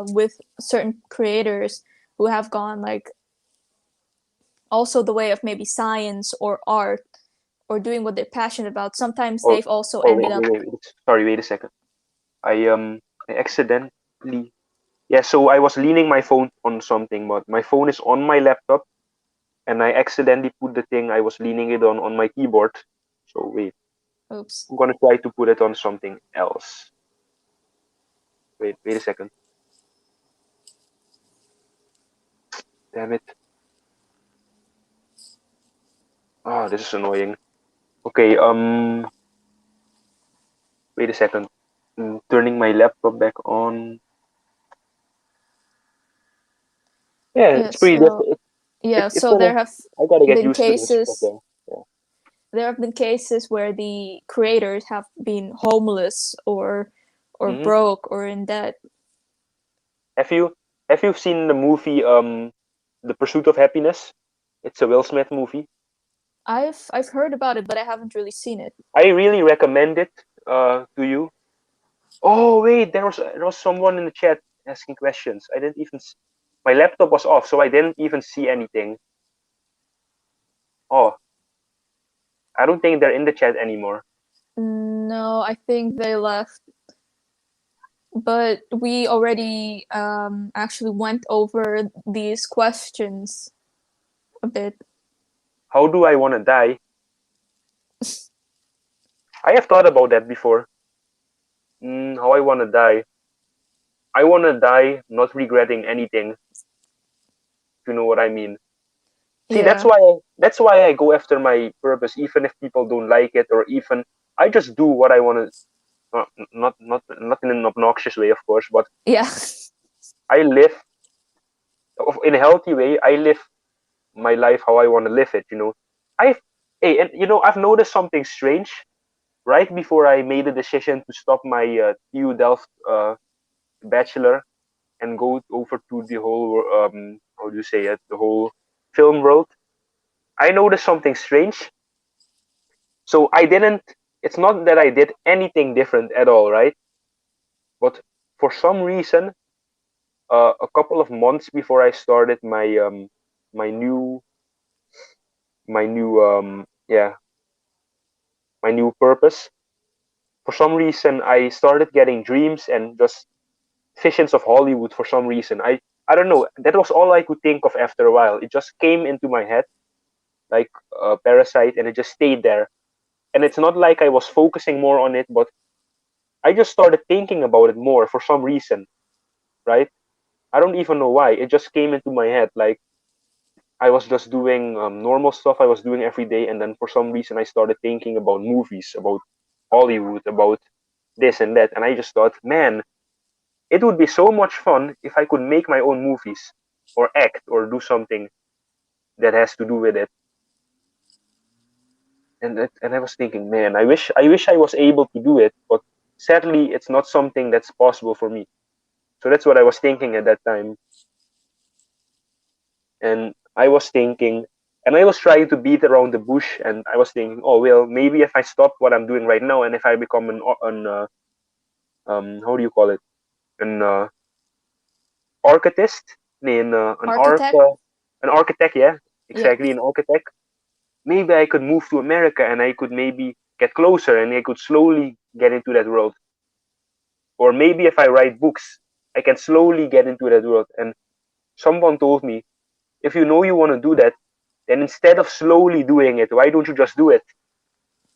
with certain creators who have gone like also the way of maybe science or art, or doing what they're passionate about, sometimes Oh, they've also oh, ended up. wait. Sorry, wait a second. I accidentally. Yeah, so I was leaning my phone on something, but my phone is on my laptop, and I accidentally put the thing I was leaning it on my keyboard. So wait, Oops. I'm gonna try to put it on something else. Wait a second. Damn it. Oh, this is annoying. Okay, wait a second. Turning my laptop back on. Yeah, Yeah. it's pretty So different. yeah. It's So gonna. there have I gotta get been used to this. But cases. yeah. There have been cases where the creators have been homeless or Hmm. broke or in debt. Have you have you seen the movie The Pursuit of Happiness? It's a Will Smith movie. I've heard about it, but I haven't really seen it. I really recommend it to you. Oh wait, there was someone in the chat asking questions. I didn't even. My laptop was off, so I didn't even see anything. Oh, I don't think they're in the chat anymore. No, I think they left. But we already actually went over these questions a bit. How do I want to die? I have thought about that before. How I want to die. I want to die not regretting anything. If you know what I mean. See, Yeah, that's why I go after my purpose, even if people don't like it, or even I just do what I want to. Not in an obnoxious way, of course, but yeah, I live in a healthy way. I live my life how I want to live it. I've hey, and I've noticed something strange. Right before I made the decision to stop my TU Delft Bachelor and go over to the whole how do you say it, the whole film world, I noticed something strange. So I didn't. It's not that I did anything different at all, right? But for some reason, a couple of months before I started my new my new yeah my new purpose, for some reason I started getting dreams and just visions of Hollywood. For some reason, I don't know. That was all I could think of after a while. It just came into my head like a parasite, and it just stayed there. And it's not like I was focusing more on it, but I just started thinking about it more for some reason, right? I don't even know why. It just came into my head. Like I was just doing normal stuff I was doing every day, and then for some reason I started thinking about movies, about Hollywood, about this and that, and I just thought, man, it would be so much fun if I could make my own movies, or act, or do something that has to do with it. And I was thinking, man, I wish I was able to do it, but sadly, it's not something that's possible for me. So that's what I was thinking at that time. And I was thinking, and I was trying to beat around the bush, and I was thinking, oh well, maybe if I stop what I'm doing right now, and if I become an how do you call it, an architect, architect. an architect, yeah, Yeah, exactly, an architect. Maybe I could move to America, and I could maybe get closer, and I could slowly get into that world. Or maybe if I write books, I can slowly get into that world. And someone told me, if you know you want to do that, then instead of slowly doing it, why don't you just do it?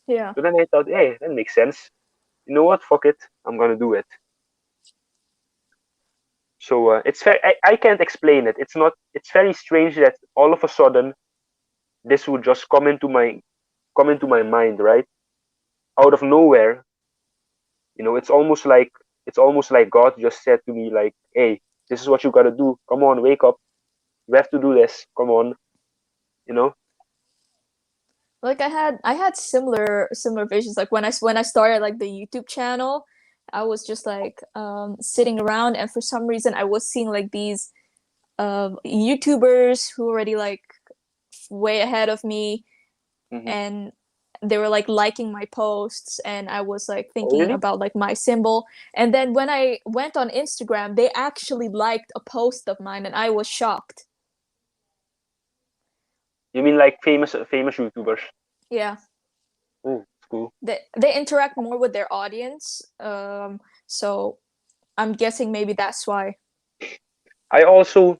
yeah. So then I thought, hey, that makes sense. You know what? Fuck it. I'm gonna do it. So it's very, I can't explain it. It's not. It's very strange that all of a sudden this would just come into my mind, right, out of nowhere. It's almost like God just said to me, like, hey, this is what you gotta do. Come on, wake up. You have to do this. Come on. You know. Like I had similar visions. Like when I started like the YouTube channel, I was just like sitting around, and for some reason I was seeing like these YouTubers who already like way ahead of me, Hmm. and they were like liking my posts, and I was like Oh, thinking really? about like my symbol. And then when I went on Instagram, they actually liked a post of mine, and I was shocked. You mean like famous YouTubers? Yeah. Oh, cool. They interact more with their audience. So I'm guessing maybe that's why. I also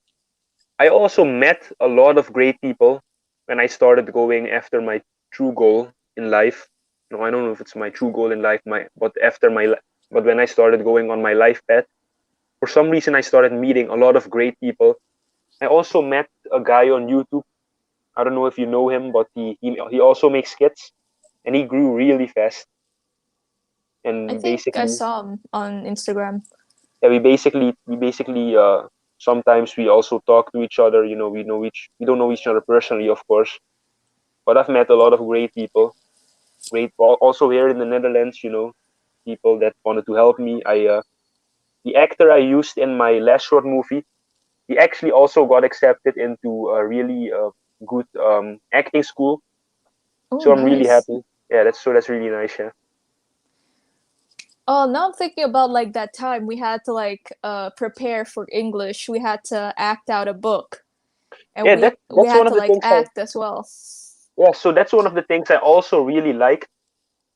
I also met a lot of great people when I started going after my true goal in life. No, I don't know if it's my true goal in life, but when I started going on my life path, for some reason I started meeting a lot of great people. I also met a guy on YouTube. I don't know if you know him, but he also makes skits, and he grew really fast. I And think I basically, saw him on Instagram. yeah, we basically sometimes we also talk to each other. You know, we don't know each other personally, of course, but I've met a lot of great people. Also here in the Netherlands, people that wanted to help me. The actor I used in my last short movie, he actually also got accepted into a really good acting school. Oh, So I'm really nice. happy. Yeah, that's really nice. Yeah, Oh, now I'm thinking about like that time we had to like prepare for English. We had to act out a book, and yeah. we That's one had of to the like things I act as well. yeah. So that's one of the things I also really like,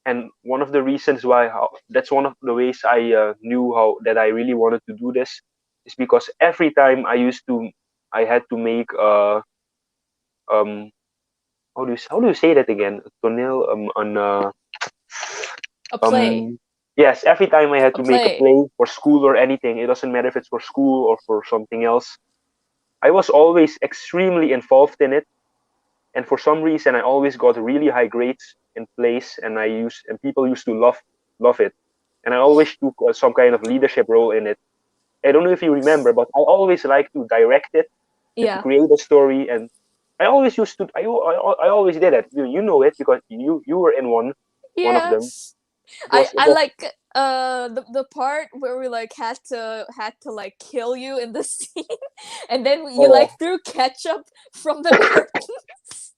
and one of the reasons why that's one of the ways I knew how that I really wanted to do this is because every time I had to make um how do you say that again? Tonel on A play, um yes, every time I had a to make a play. play for school or anything, it doesn't matter if it's for school or for something else. I was always extremely involved in it, and for some reason I always got really high grades in plays, and people used to love it, and I always took some kind of leadership role in it. I don't know if you remember, but I always like to direct it and to Yeah. create a story, and I always used to I always did it. You know it because you were in one of them. Yes. It I was it I was like the part where we like had to like kill you in the scene, and then you oh like threw ketchup from the curtains.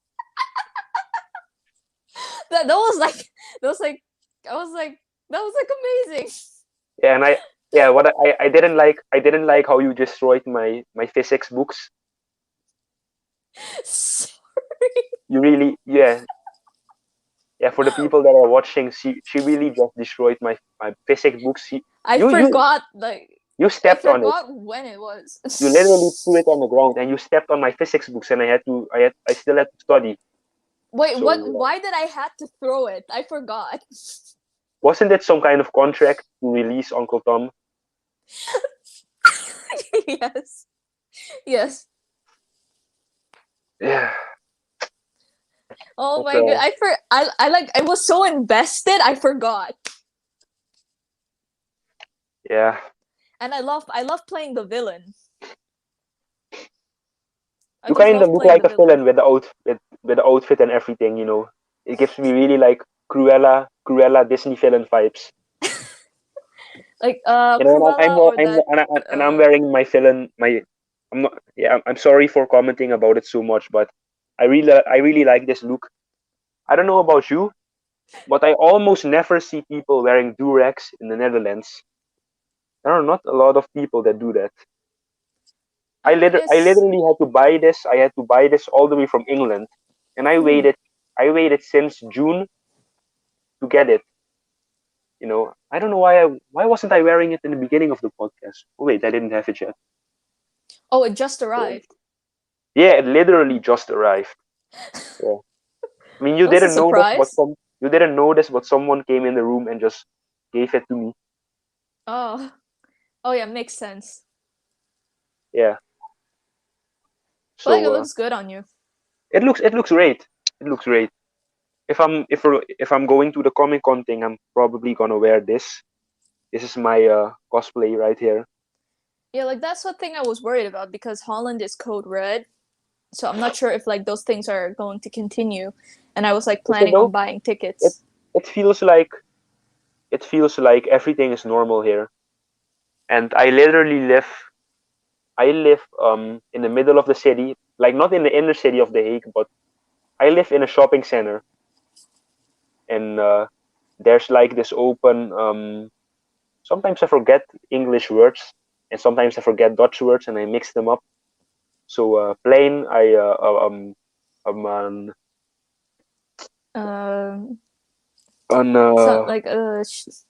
That was like that was like I was like that was like amazing. yeah, and I didn't like how you destroyed my physics books. Sorry. You really yeah, for the people that are watching, she really just destroyed my physics books. I You you forgot like you I stepped on it. forgot when it was. You literally threw it on the ground, and you stepped on my physics books, and I still had to study. Wait, So what? Why did I had to throw it? I forgot. wasn't it some kind of contract to release Uncle Tom? Yes, yes. Yeah, Oh but my god, I like I was so invested, I forgot. yeah, And I love playing the villain. I you just kind of love look playing like the a villain. villain with the outfit and everything. It gives me really like Cruella Disney villain vibes. Like And Cruella or that I'm uh wearing my villain my. I'm not. Yeah, I'm sorry for commenting about it so much, but I really like this look. I don't know about you, but I almost never see people wearing durags in the Netherlands. There are not a lot of people that do that. I it's literally had to buy this. I had to buy this all the way from England, and mm, I waited since June to get it. I don't know why wasn't I wearing it in the beginning of the podcast? Oh wait, I didn't have it yet. oh, it just Yeah, arrived. yeah, it literally just arrived. Yeah, I mean It was a surprise. you didn't know this, but someone came in the room and just gave it to me. Oh. Oh yeah, makes sense. Yeah, But like it so looks good on you. it looks great. It looks great. If I'm going to the Comic Con thing, I'm probably gonna wear this. This is my cosplay right here. Yeah, like that's the thing I was worried about because Holland is code red. So I'm not sure if like those things are going to continue. And I was like Is it planning on though? buying It tickets. it feels like everything is normal here, and I live in the middle of the city, like not in the inner city of The Hague, but I live in a shopping center, and there's like this open. Sometimes I forget English words, and sometimes I forget Dutch words, and I mix them up. So plain, I um, Um On It's not like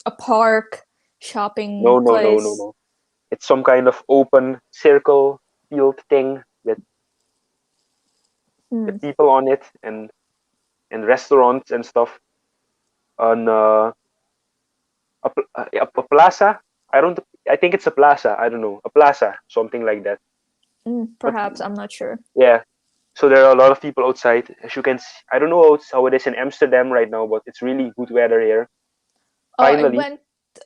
a park shopping no, no, no, no, place. no. It's some kind of open circle field thing Hmm. with people on it and restaurants and stuff. On a plaza. I don't. I think it's a plaza. I don't know, a plaza, something like that. But Perhaps, I'm not sure. yeah, so there are a lot of people outside. As you can see, I don't know how it is in Amsterdam right now, but it's really good weather here. Oh, I Finally, went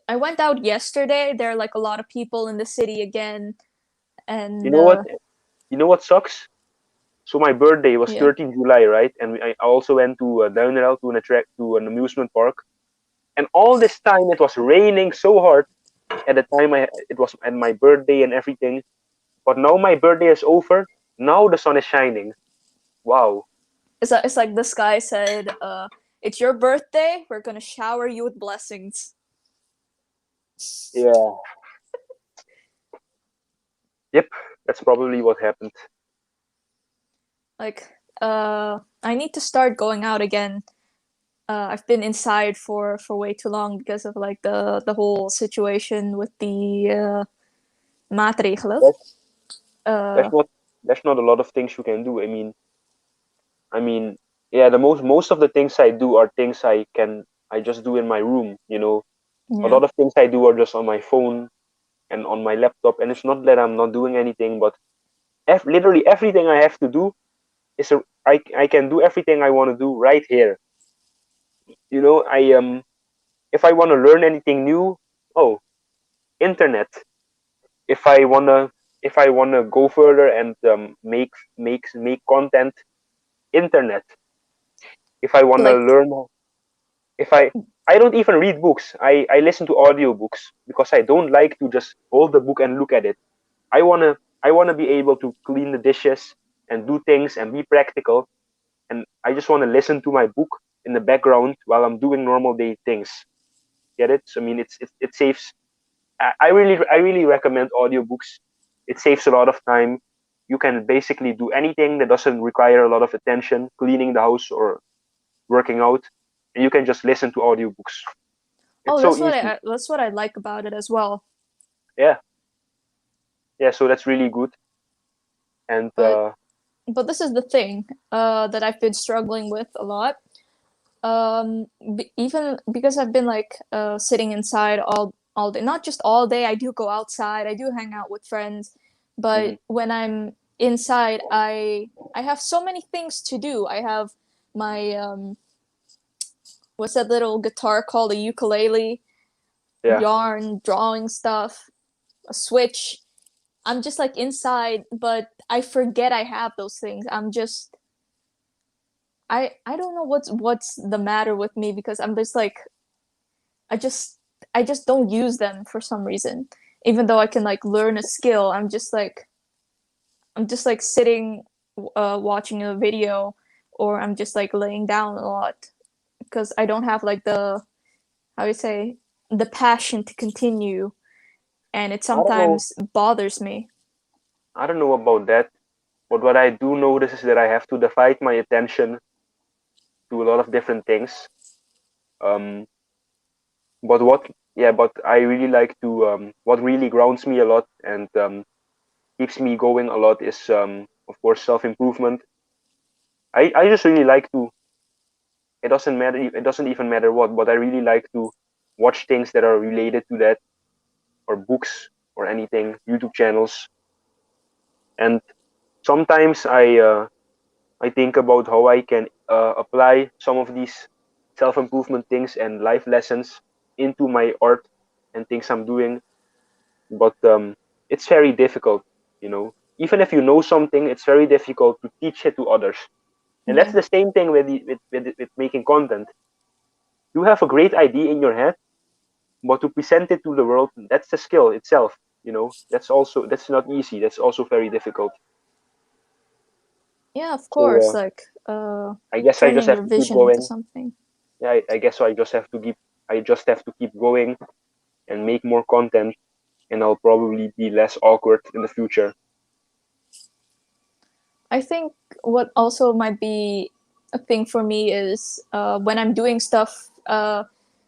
I went out yesterday. There are like a lot of people in the city again, you and know what? You know what sucks? So my birthday was yeah. 13 July, right? And I also went to Duinrel to an amusement park. And all this time it was raining so hard. At the time it was at my birthday and everything. But now my birthday is over. Now the sun is shining. Wow. It's like the sky said, "It's your birthday. We're gonna shower you with blessings." Yeah. Yep. That's probably what happened. Like, I need to start going out again. I've been inside for way too long because of like the whole situation with the maatregelen. There's, there's Uh, not there's not a lot of things you can do. I mean, yeah, the most of the things I do are things I just do in my room. A yeah. lot of things I do are just on my phone and on my laptop, and it's not that I'm not doing anything, but literally everything I have to do I can do everything I want to do right here. I if I want to learn anything new, oh, internet. If I wanna if I wanna go further and make content, internet. If I wanna Like, learn, if I don't even read books. I listen to audiobooks because I don't like to just hold the book and look at it. I wanna be able to clean the dishes and do things and be practical, and I just want to listen to my book in the background while I'm doing normal day things. Get it? So, I mean, it saves. I really recommend audiobooks. It saves a lot of time. You can basically do anything that doesn't require a lot of attention, cleaning the house or working out, and you can just listen to audiobooks. oh, It's so easy. that's what I like about it as well. Yeah, yeah. So that's really good. And But this is the thing that I've been struggling with a lot. Even because I've been like sitting inside all day, not just all day. I do go outside. I do hang out with friends, but mhm, when I'm inside, I have so many things to do. I have my what's that little guitar called, a ukulele, yeah, yarn, drawing stuff, a switch. I'm just like inside, but I forget I have those things. I don't know what's the matter with me because I'm just like I just I just don't use them for some reason. Even though I can like learn a skill, I'm just like sitting watching a video, or I'm just like laying down a lot because I don't have like the, how you say, the passion to continue, and it I don't know. sometimes bothers me. I don't know about that. But what I do notice is that I have to divide my attention to a lot of different things. Um, but I really like to what really grounds me a lot and keeps me going a lot is of course self improvement. I just really like to. It doesn't even matter what, but I really like to watch things that are related to that, or books or anything, YouTube channels. And sometimes I think about how I can apply some of these self improvement things and life lessons into my art and things I'm doing. But it's very difficult. Even if you know something, it's very difficult to teach it to others. And that's Yeah. the same thing with making content. You have a great idea in your head, but to present it to the world, that's the skill itself. That's not easy. That's also very difficult. Yeah, of So course, like I guess I just turning have your to keep vision into going. something. Yeah, I guess so. I just have to keep going and make more content, and I'll probably be less awkward in the future. I think what also might be a thing for me is when I'm doing stuff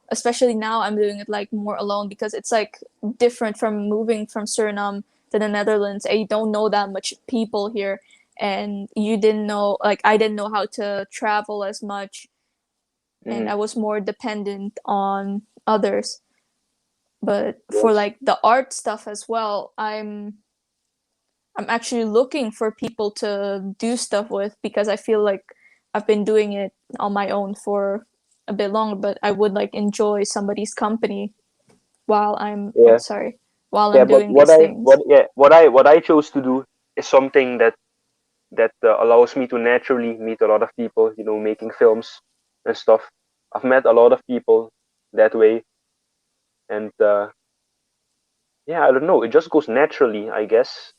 especially now I'm doing it like more alone because it's like different from moving from Suriname to the Netherlands, and you don't know that much people here, and you didn't know, like I didn't know how to travel as much, and Mm, I was more dependent on others. But for yes. like the art stuff as well, I'm actually looking for people to do stuff with because I feel like I've been doing it on my own for a bit longer, but I would like enjoy somebody's company while Yeah. while Yeah. I'm But doing these things. what I chose to do is something that allows me to naturally meet a lot of people. You know, making films and stuff. I've met a lot of people that way, and yeah, I don't know. It just goes naturally, I guess.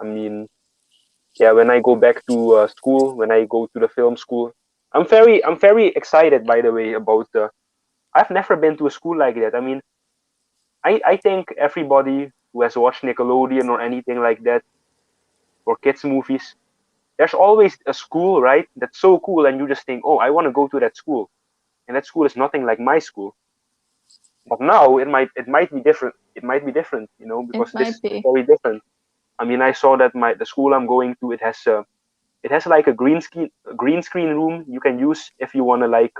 I mean, yeah, when I go back to school, when I go to the film school, I'm very excited, by the way, about I've never been to a school like that. I mean, I think everybody who has watched Nickelodeon or anything like that, or kids movies, there's always a school, right? That's so cool, and you just think, oh, I want to go to that school, and that school is nothing like my school. But now it might be different. It might be different, you know, It because this might is be very different. I mean, I saw that the school I'm going to, it has like a green screen room you can use if you want to like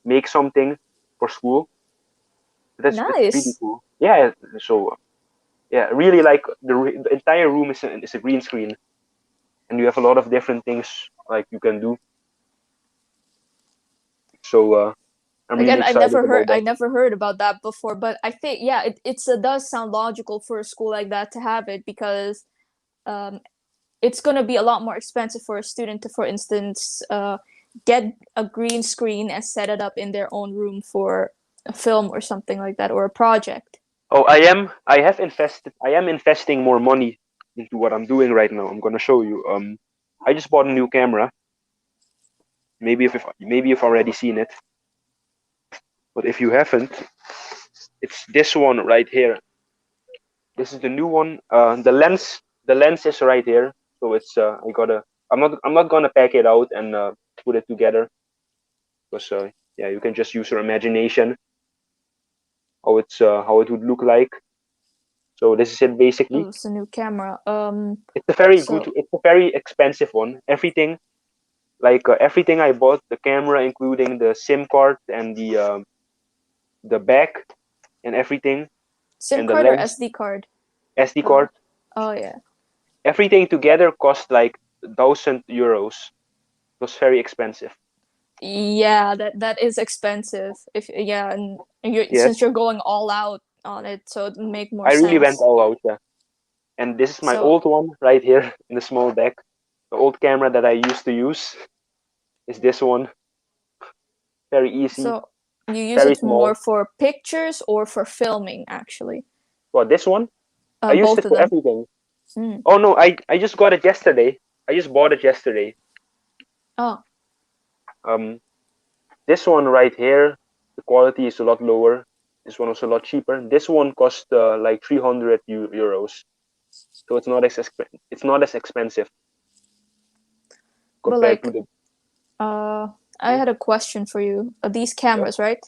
make something for school. That's really nice. cool. Yeah, so yeah, really like the entire room is a green screen, and you have a lot of different things like you can do. So I'm really Again, excited about I that. never heard about that before, but I think yeah, it does sound logical for a school like that to have it because um, it's going to be a lot more expensive for a student to, for instance, get a green screen and set it up in their own room for a film or something like that or a project. Oh, I am investing more money into what I'm doing right now. I'm gonna show you. I just bought a new camera. Maybe you've already seen it, but if you haven't, it's this one right here. This is the new one. The lens is right here. So it's I gotta. I'm not gonna pack it out and put it together because yeah, you can just use your imagination how it would look like. So this is it Oh, basically. it's a new camera. So It's a very expensive one. Everything like everything I bought, the camera, including the SIM card and the back and everything, SIM and the card or lens, SD card? SD Uh, card, oh yeah. everything together cost like €1,000. It was very expensive. Yeah, that is expensive. If yeah, and you Yes, since you're going all out on it, so it make more I really went sense. all out. Yeah. And this is my So old one right here in the small bag. The old camera that I used to use is this one. Very easy, so you use very it more small. for pictures or for filming actually? Well, this one, I used Both it of for them. everything. Mm. Oh no, I just got it yesterday. I just bought it yesterday. Oh, Um, this one right here, the quality is a lot lower. This one was a lot cheaper. This one cost like 300 euros, so it's not as expensive but compared to like the. uh I had a question for you. These Yeah, cameras, right?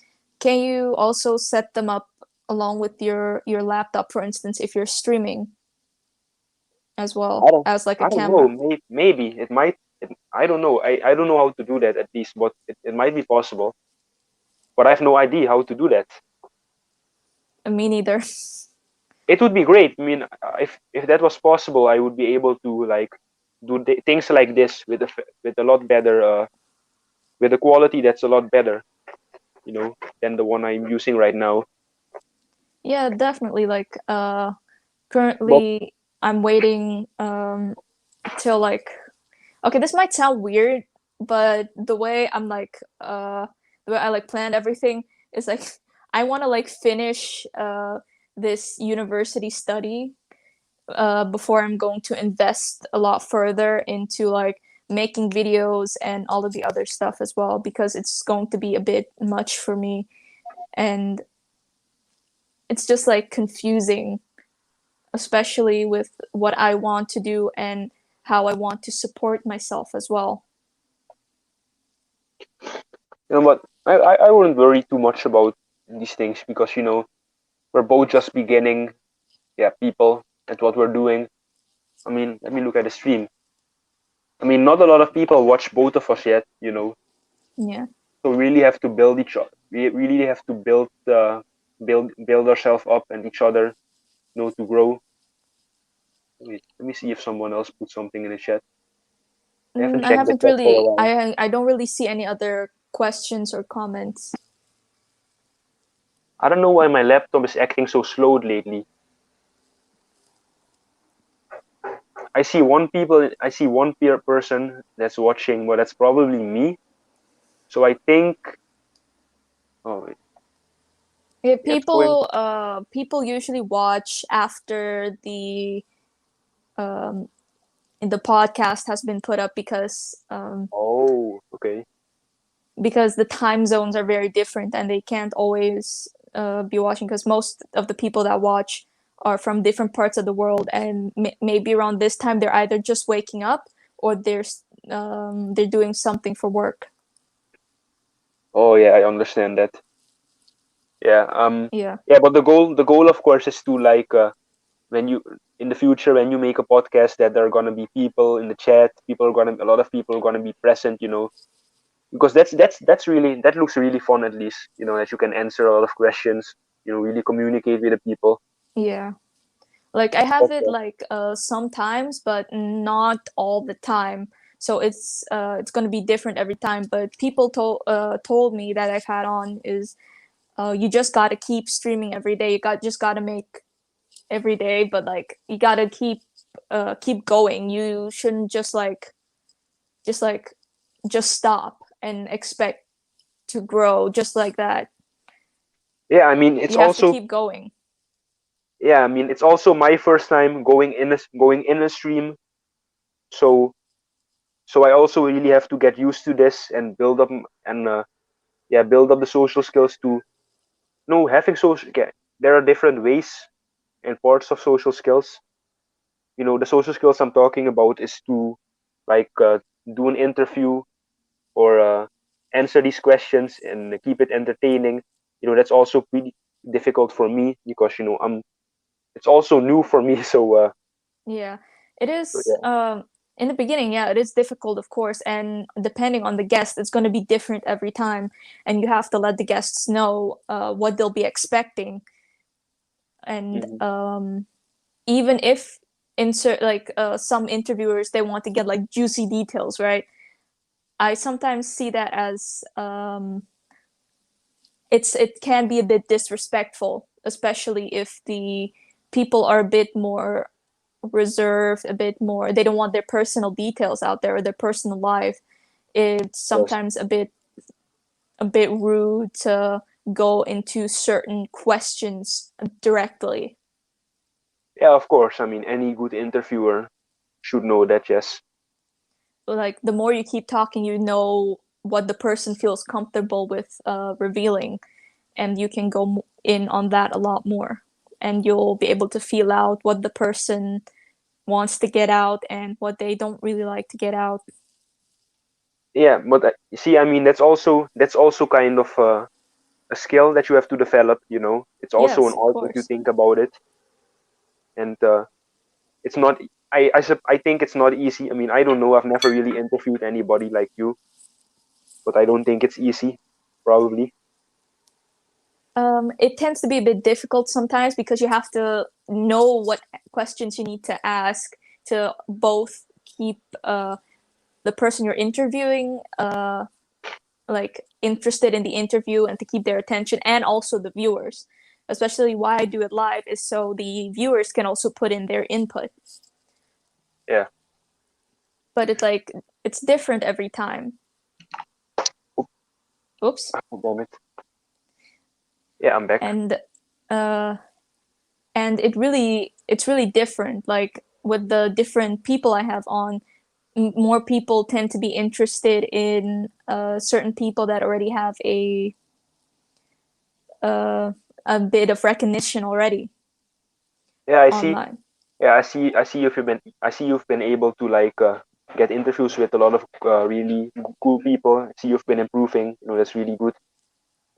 Can you also set them up along with your laptop, for instance, if you're streaming as I well don't as like a I don't know. camera? Maybe it might. I don't know. I don't know how to do that at least, but it might be possible. But I have no idea how to do that. Me neither. It would be great. I mean, if that was possible, I would be able to like do things like this with a lot better with a quality that's a lot better, you know, than the one I'm using right now. Yeah, definitely. Like But currently I'm waiting till like okay, this might sound weird, but the way I like planned everything is like I want to like finish this university study before I'm going to invest a lot further into like making videos and all of the other stuff as well because it's going to be a bit much for me, and it's just like confusing, especially with what I want to do and how I want to support myself as well. you know what? I wouldn't worry too much about these things because we're both just beginning, yeah, people at what we're doing. I mean, let me look at the stream. I mean, not a lot of people watch both of us yet. Yeah. So we really have to build each other. We really have to build ourselves up and each other, to grow. Wait, let me see if someone else put something in the chat. I haven't I checked the haven't chat for a really. while. I don't really see any other questions or comments. I don't know why my laptop is acting so slow lately. I see one peer person that's watching, but that's probably me. So I think, oh, wait, Yeah, yeah, it's going. people usually watch after um the podcast has been put up Oh, okay. because the time zones are very different and they can't always be watching because most of the people that watch are from different parts of the world and maybe around this time they're either just waking up or they're doing something for work. Oh, yeah, I understand that. Yeah. Yeah. Yeah, but the goal, of course, is to like when you in the future when you make a podcast that there are gonna be people in the chat, a lot of people are gonna be present, because that looks really fun at least, that you can answer a lot of questions, really communicate with the people. Yeah. Like I have But, it like sometimes but not all the time, so it's going to be different every time, but people told me that I've had on is you just got to keep streaming every day, just got to make every day, but like you got to keep going. You shouldn't just like just stop and expect to grow just like that. yeah, I mean it's You have to also keep going. yeah, I mean it's also my first time going in a stream, so I also really have to get used to this and build up the social skills to no having social. Yeah, there are different ways and parts of social skills. The social skills I'm talking about is to like do an interview or answer these questions and keep it entertaining. That's also pretty difficult for me because it's also new for me. Yeah, it So is. yeah. In the beginning, yeah, it is difficult, of course, and depending on the guest, it's going to be different every time, and you have to let the guests know what they'll be expecting, and Mhm. even if insert like some interviewers they want to get like juicy details, right? I sometimes see that as it can be a bit disrespectful, especially if the people are a bit more reserved, a bit more, they don't want their personal details out there or their personal life. It's Yes. sometimes a bit rude to go into certain questions directly. Yeah, of course. I mean, any good interviewer should know that. Yes. Like the more you keep talking, you know what the person feels comfortable with revealing, and you can go in on that a lot more, and you'll be able to feel out what the person wants to get out and what they don't really like to get out. Yeah, but you see, I mean, that's also kind of a skill that you have to develop. It's also an Yes, of art if you course. think about it, and it's not. I think it's not easy. I mean, I don't know. I've never really interviewed anybody like you, but I don't think it's easy. Probably. It tends to be a bit difficult sometimes because you have to know what questions you need to ask to both keep the person you're interviewing like interested in the interview and to keep their attention, and also the viewers. Especially why I do it live is so the viewers can also put in their input. Yeah. But it's different every time. Oop, Oops. damn it. Yeah, I'm back. And uh it's really different, like with the different people I have on. More people tend to be interested in certain people that already have uh, a bit of recognition already Yeah, I see. online. Yeah, I see you've been able to like get interviews with a lot of really cool people. I see you've been improving. That's really good.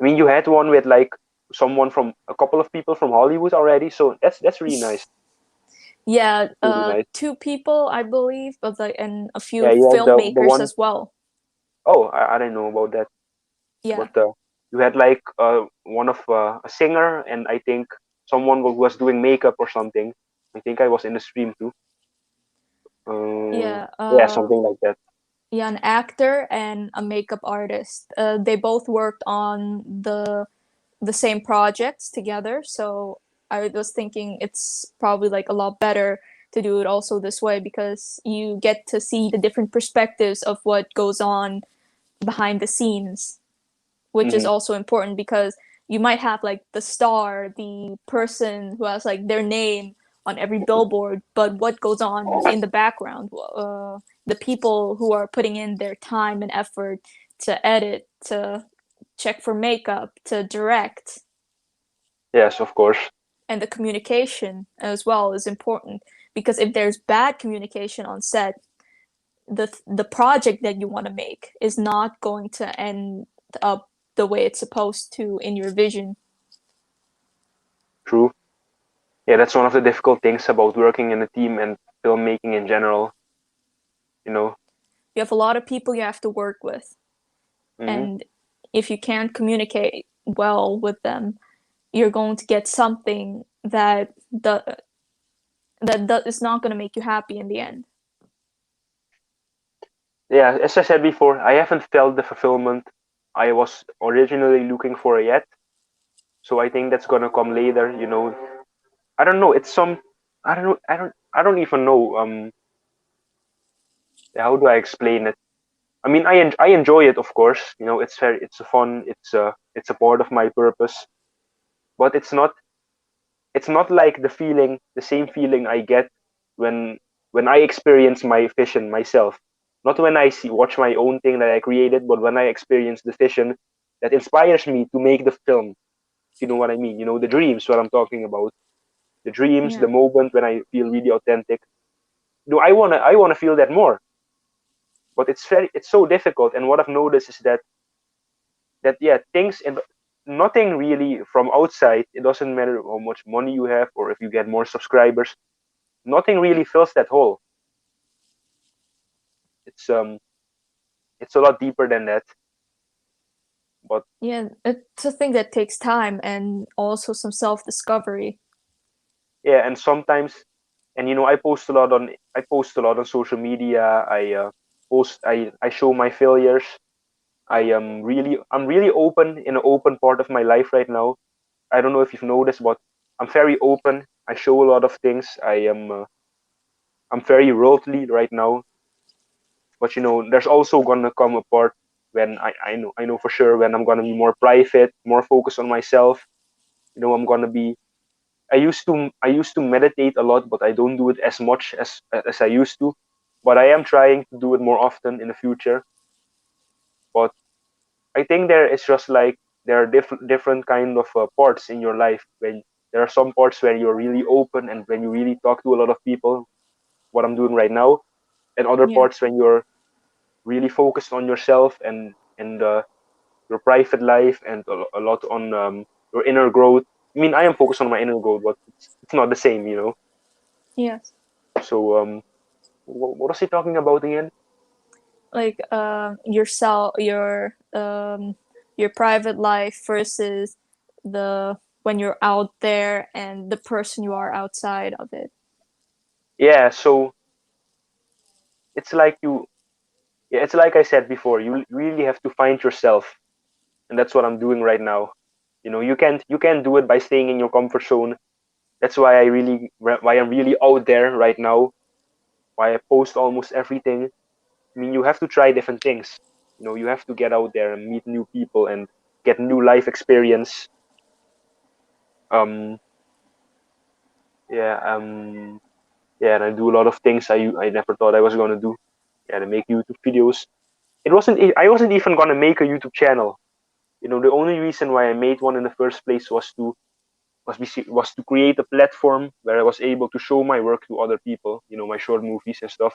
I mean, you had one with like someone from a couple of people from Hollywood already, so that's really nice. Yeah, Really nice. two people, I believe, but like and a few Yeah, you had the filmmakers one as well. oh I didn't know about that, Yeah, but you had like one of a singer and I think someone who was doing makeup or something. I think I was in the stream too. yeah, Yeah, something like that. yeah, an actor and a makeup artist. They both worked on the same projects together, so I was thinking it's probably like a lot better to do it also this way because you get to see the different perspectives of what goes on behind the scenes, which is Hmm. also important because you might have like the star, the person who has like their name on every billboard, but what goes on in the background, the people who are putting in their time and effort to edit, to check for makeup, to direct, Yes, of course. and the communication as well is important because if there's bad communication on set, the project that you want to make is not going to end up the way it's supposed to in your vision. True. Yeah, that's one of the difficult things about working in a team and filmmaking in general. You know. You have a lot of people you have to work with, Hmm. and if you can't communicate well with them, you're going to get something that is not going to make you happy in the end. Yeah, as I said before, I haven't felt the fulfillment I was originally looking for yet. So I think that's gonna come later. I don't know. It's some. I don't know. I don't even know. How do I explain it? I mean, I enjoy it, of course. It's very. It's a fun. It's a part of my purpose. But it's not like the same feeling I get when when I experience my vision myself. Not when I watch my own thing that I created, but when I experience the vision that inspires me to make the film. If you know what I mean. The dreams, what I'm talking about. The dreams, Yeah, the moment when I feel really authentic. I wanna feel that more, but it's so difficult. And what I've noticed is that yeah, things and nothing really from outside. It doesn't matter how much money you have or if you get more subscribers. Nothing really fills that hole. It's um it's a lot deeper than that. But yeah, it's a thing that takes time and also some self-discovery. yeah, and sometimes, and I post a lot on social media. I show my failures. I'm really open in an open part of my life right now. I don't know if you've noticed, but I'm very open. I show a lot of things. I'm very worldly right now. But there's also gonna come a part when I know for sure when I'm gonna be more private, more focused on myself. I'm gonna be. I used to meditate a lot, but I don't do it as much as I used to. But I am trying to do it more often in the future. But I think there is just like there are different kind of parts in your life when there are some parts where you're really open and when you really talk to a lot of people, what I'm doing right now, and other Yeah, parts when you're really focused on yourself and your private life and a lot on your inner growth. I mean, I am focused on my inner growth, but it's not the same. yes. So what was he talking about again? Like your private life versus the when you're out there and the person you are outside of it. Yeah, so it's like yeah, it's like I said before, you really have to find yourself, and that's what I'm doing right now. You can't do it by staying in your comfort zone. That's why I'm really out there right now. Why I post almost everything. I mean, you have to try different things. You have to get out there and meet new people and get new life experience. Um, yeah, yeah, and I do a lot of things I never thought I was gonna do. Yeah, to make YouTube videos. I wasn't even gonna make a YouTube channel. The only reason why I made one in the first place was to create a platform where I was able to show my work to other people. My short movies and stuff.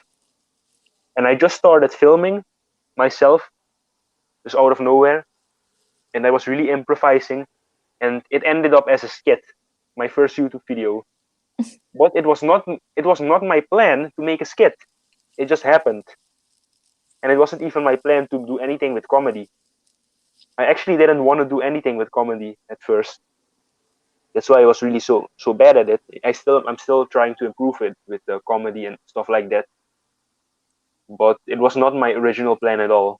And I just started filming myself, just out of nowhere. and I was really improvising, and it ended up as a skit, my first YouTube video. But it was not my plan to make a skit. It just happened, and it wasn't even my plan to do anything with comedy. I actually didn't want to do anything with comedy at first. That's why I was really so bad at it. I'm still trying to improve it with the comedy and stuff like that. But it was not my original plan at all.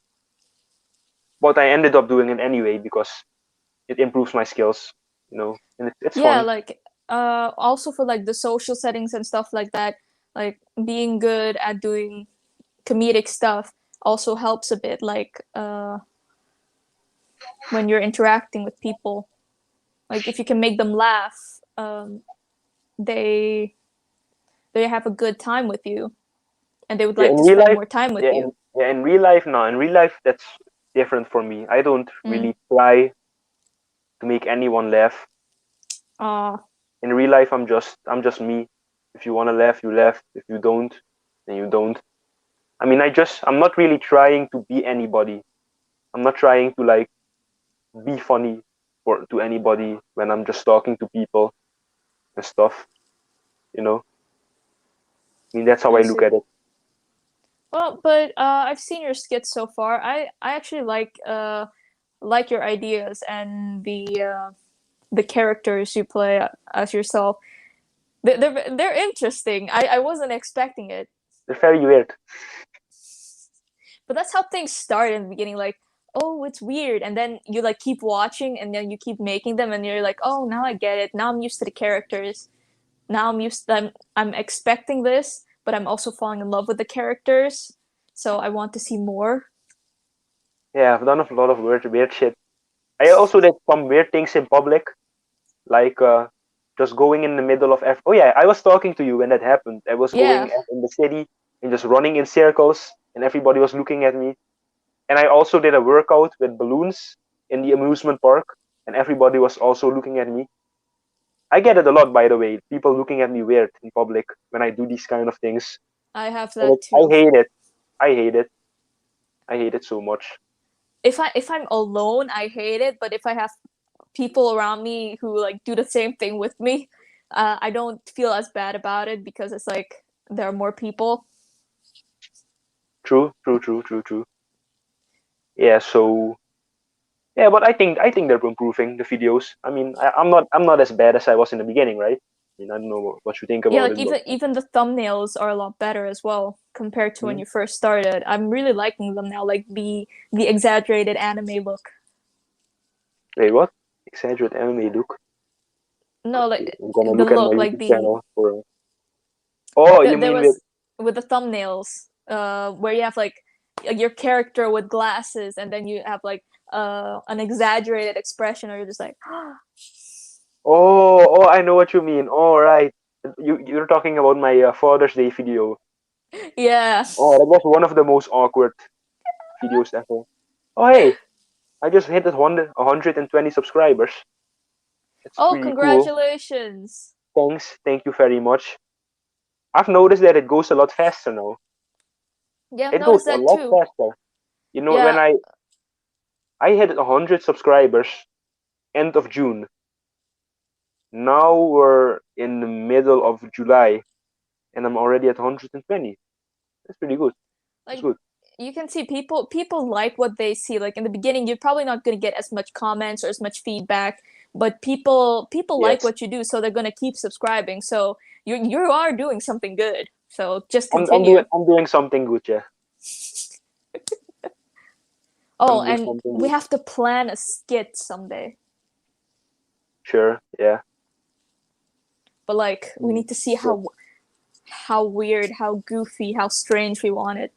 But I ended up doing it anyway because it improves my skills, and it's Yeah, fun. like also for like the social settings and stuff like that, like being good at doing comedic stuff also helps a bit, like when you're interacting with people. Like if you can make them laugh, they they have a good time with you and they would Yeah, like in to real spend life, more time with yeah, you. in real life, no, in real life that's different for me. I don't Mm. really try to make anyone laugh. Uh, In real life, I'm just me. If you want to laugh, you laugh. If you don't, then you don't. I mean, I'm not really trying to be anybody. I'm not trying to like be funny to anybody when I'm just talking to people and stuff. You know, I mean that's how I I look see. at it. Well, but I've seen your skits so far. I actually like your ideas and the characters you play as yourself. They're interesting. I wasn't expecting it, They're very weird. but that's how things start in the beginning. Like, oh, it's weird, and then you like keep watching, and then you keep making them, and you're like, oh, now I get it. Now I'm used to the characters. Now I'm expecting this, but I'm also falling in love with the characters. So I want to see more. Yeah, I've done a lot of weird shit. I also did some weird things in public, like just going in the middle of oh yeah, I was talking to you when that happened. I was going Yeah, in the city and just running in circles, and everybody was looking at me. And I also did a workout with balloons in the amusement park, and everybody was also looking at me. I get it a lot, by the way. People looking at me weird in public when I do these kind of things, I have and that I too. hate it. I hate it. I hate it so much. If I'm alone, I hate it. But if I have people around me who like do the same thing with me, I don't feel as bad about it because it's like there are more people. True, true, true, true, true. Yeah. So yeah, but I think they're improving the videos. I mean, I'm not as bad as I was in the beginning, right? I mean, I don't know what you think Yeah, about like it, but even the thumbnails are a lot better as well compared to when hmm? you first started. I'm really liking them now, like the exaggerated anime look. Wait, what? Exaggerate anime look. No, Okay, like I'm gonna the look at my look, like YouTube the channel for. Oh, you there mean with? was with the thumbnails, where you have like your character with glasses, and then you have like an exaggerated expression, or you're just like, Oh, I know what you mean. All right, you're talking about my Father's Day video. yeah. Oh, that was one of the most awkward videos ever. Oh, hey, I just hit 120 subscribers. It's Oh, pretty cool. congratulations! Thank you very much. I've noticed that it goes a lot faster now. Yeah, I've It goes noticed a that lot too. faster. When Yeah, I hit 100 subscribers end of June. Now we're in the middle of July, and I'm already at 120. That's pretty good. That's like good. you can see people like what they see. Like in the beginning, you're probably not going to get as much comments or as much feedback, but people like Yes, what you do, so they're going to keep subscribing. So you are doing something good. So just I'm doing continue. I'm doing something good. Yeah, I'm Oh, doing and something we good. have to plan a skit someday. Sure. Yeah. But like we Mm, need to see yeah. how weird, how goofy, how strange we want it.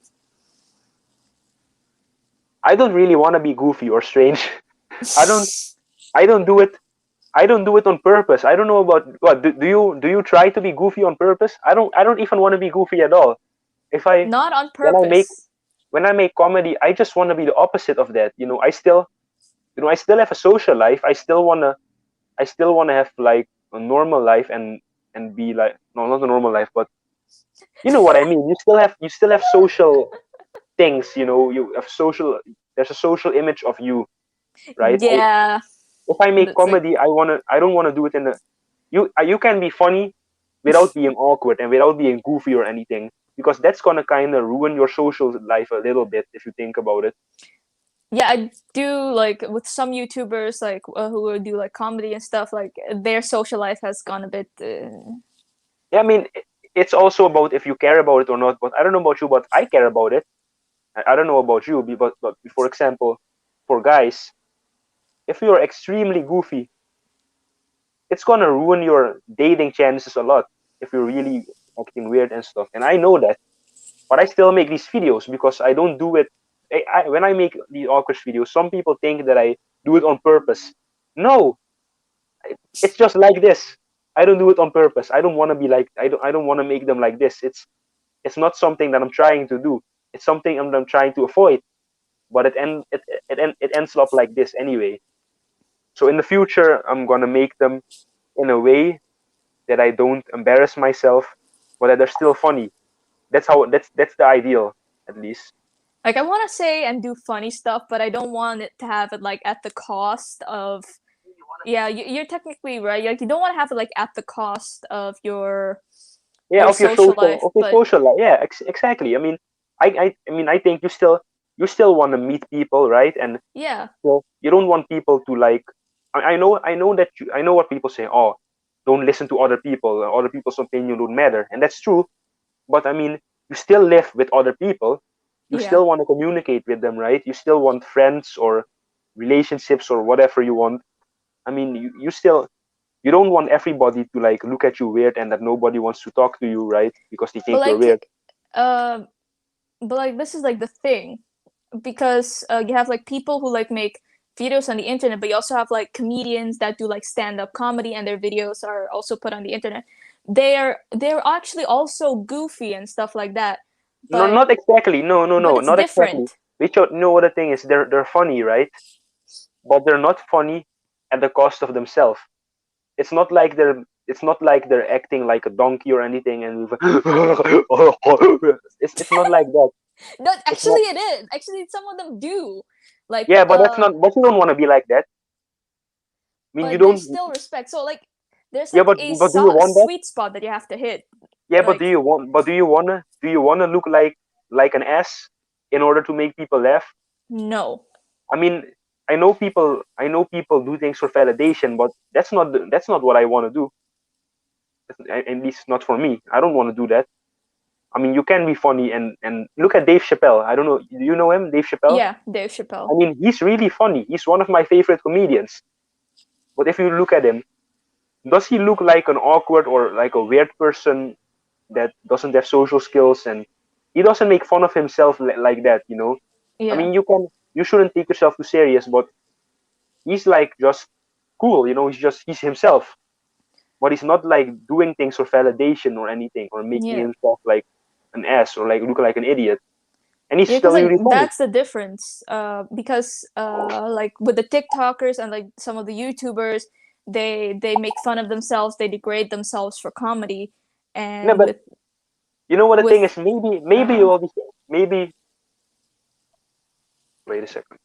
I don't really want to be goofy or strange. I don't. I don't do it. I don't do it on purpose. I don't know about what. Do you try to be goofy on purpose? I don't even want to be goofy at all. If I Not on when I make purpose. when I make comedy, I just want to be the opposite of that. I still have a social life. I still wanna have like a normal life and be like no, not a normal life, but you know what I mean. You still have social things. You have social. There's a social image of you. right? Yeah, If I make that's like comedy, I don't wanna do it in the you can be funny without being awkward and without being goofy or anything, because that's gonna kind of ruin your social life a little bit if you think about it. yeah, I do like with some YouTubers like who will do like comedy and stuff. Like their social life has gone a bit. Yeah, I mean, it's also about if you care about it or not. But I don't know about you, but I care about it. I don't know about you, but for example, for guys, if you're extremely goofy, it's gonna ruin your dating chances a lot if you're really acting weird and stuff. And I know that, but I still make these videos because I don't do it. When I make these awkward videos, some people think that I do it on purpose. No, it's just like this. I don't do it on purpose. I don't want to be like. I don't want to make them like this. It's not something that I'm trying to do. It's something I'm trying to avoid. But it ends up like this anyway. So in the future, I'm gonna make them in a way that I don't embarrass myself, but that they're still funny. That's the ideal, at least. Like I want to say and do funny stuff, but I don't want it to have it like at the cost of. Yeah, you're technically right. Like you don't want to have it like at the cost of Yeah, your social life, of your but social life. Yeah, exactly. I mean, I mean, I think you still want to meet people, right? And yeah, well, you don't want people to like. I know that I know what people say. Oh, don't listen to other people. Other people's opinion don't matter, and that's true. But I mean, you still live with other people. You yeah. still want to communicate with them, right? You still want friends or relationships or whatever you want. I mean, you still you don't want everybody to like look at you weird and that nobody wants to talk to you, right? Because they But think you're weird. like, uh, but like this is like the thing because you have like people who like make videos on the internet, but you also have like comedians that do like stand-up comedy, and their videos are also put on the internet. They're actually also goofy and stuff like that, No, but not exactly. but it's Not exactly. different. You know what the thing is? They're funny, right? But they're not funny at the cost of themselves. It's not like they're acting like a donkey or anything, and it's not like that. No, It's not. actually, it is. Actually, some of them do, like Yeah, but that's not. But you don't want to be like that. I mean, you but there's don't. still respect. So like, there's Yeah, like a but do you want that? sweet spot that you have to hit. Yeah, but Like, do you wanna look like an ass in order to make people laugh? no. I mean, I know people do things for validation, but that's not what I want to do. At least not for me. I don't want to do that. I mean, you can be funny and look at Dave Chappelle. I don't know. Do you know him, Dave Chappelle? Yeah, Dave I Chappelle. mean, he's really funny. He's one of my favorite comedians. But if you look at him, does he look like an awkward or like a weird person that doesn't have social skills, and he doesn't make fun of himself like that, you know? I Yeah. mean, you shouldn't take yourself too serious, but he's like just cool, you know? He's himself, but he's not like doing things for validation or anything or making Yeah. himself like an ass or like look like an idiot. And he's Yeah, still because like really funny. that's the difference. Because like with the TikTokers and like some of the YouTubers, they make fun of themselves, they degrade themselves for comedy, No, and but you know what the thing with is? Maybe you will be maybe. Wait a second.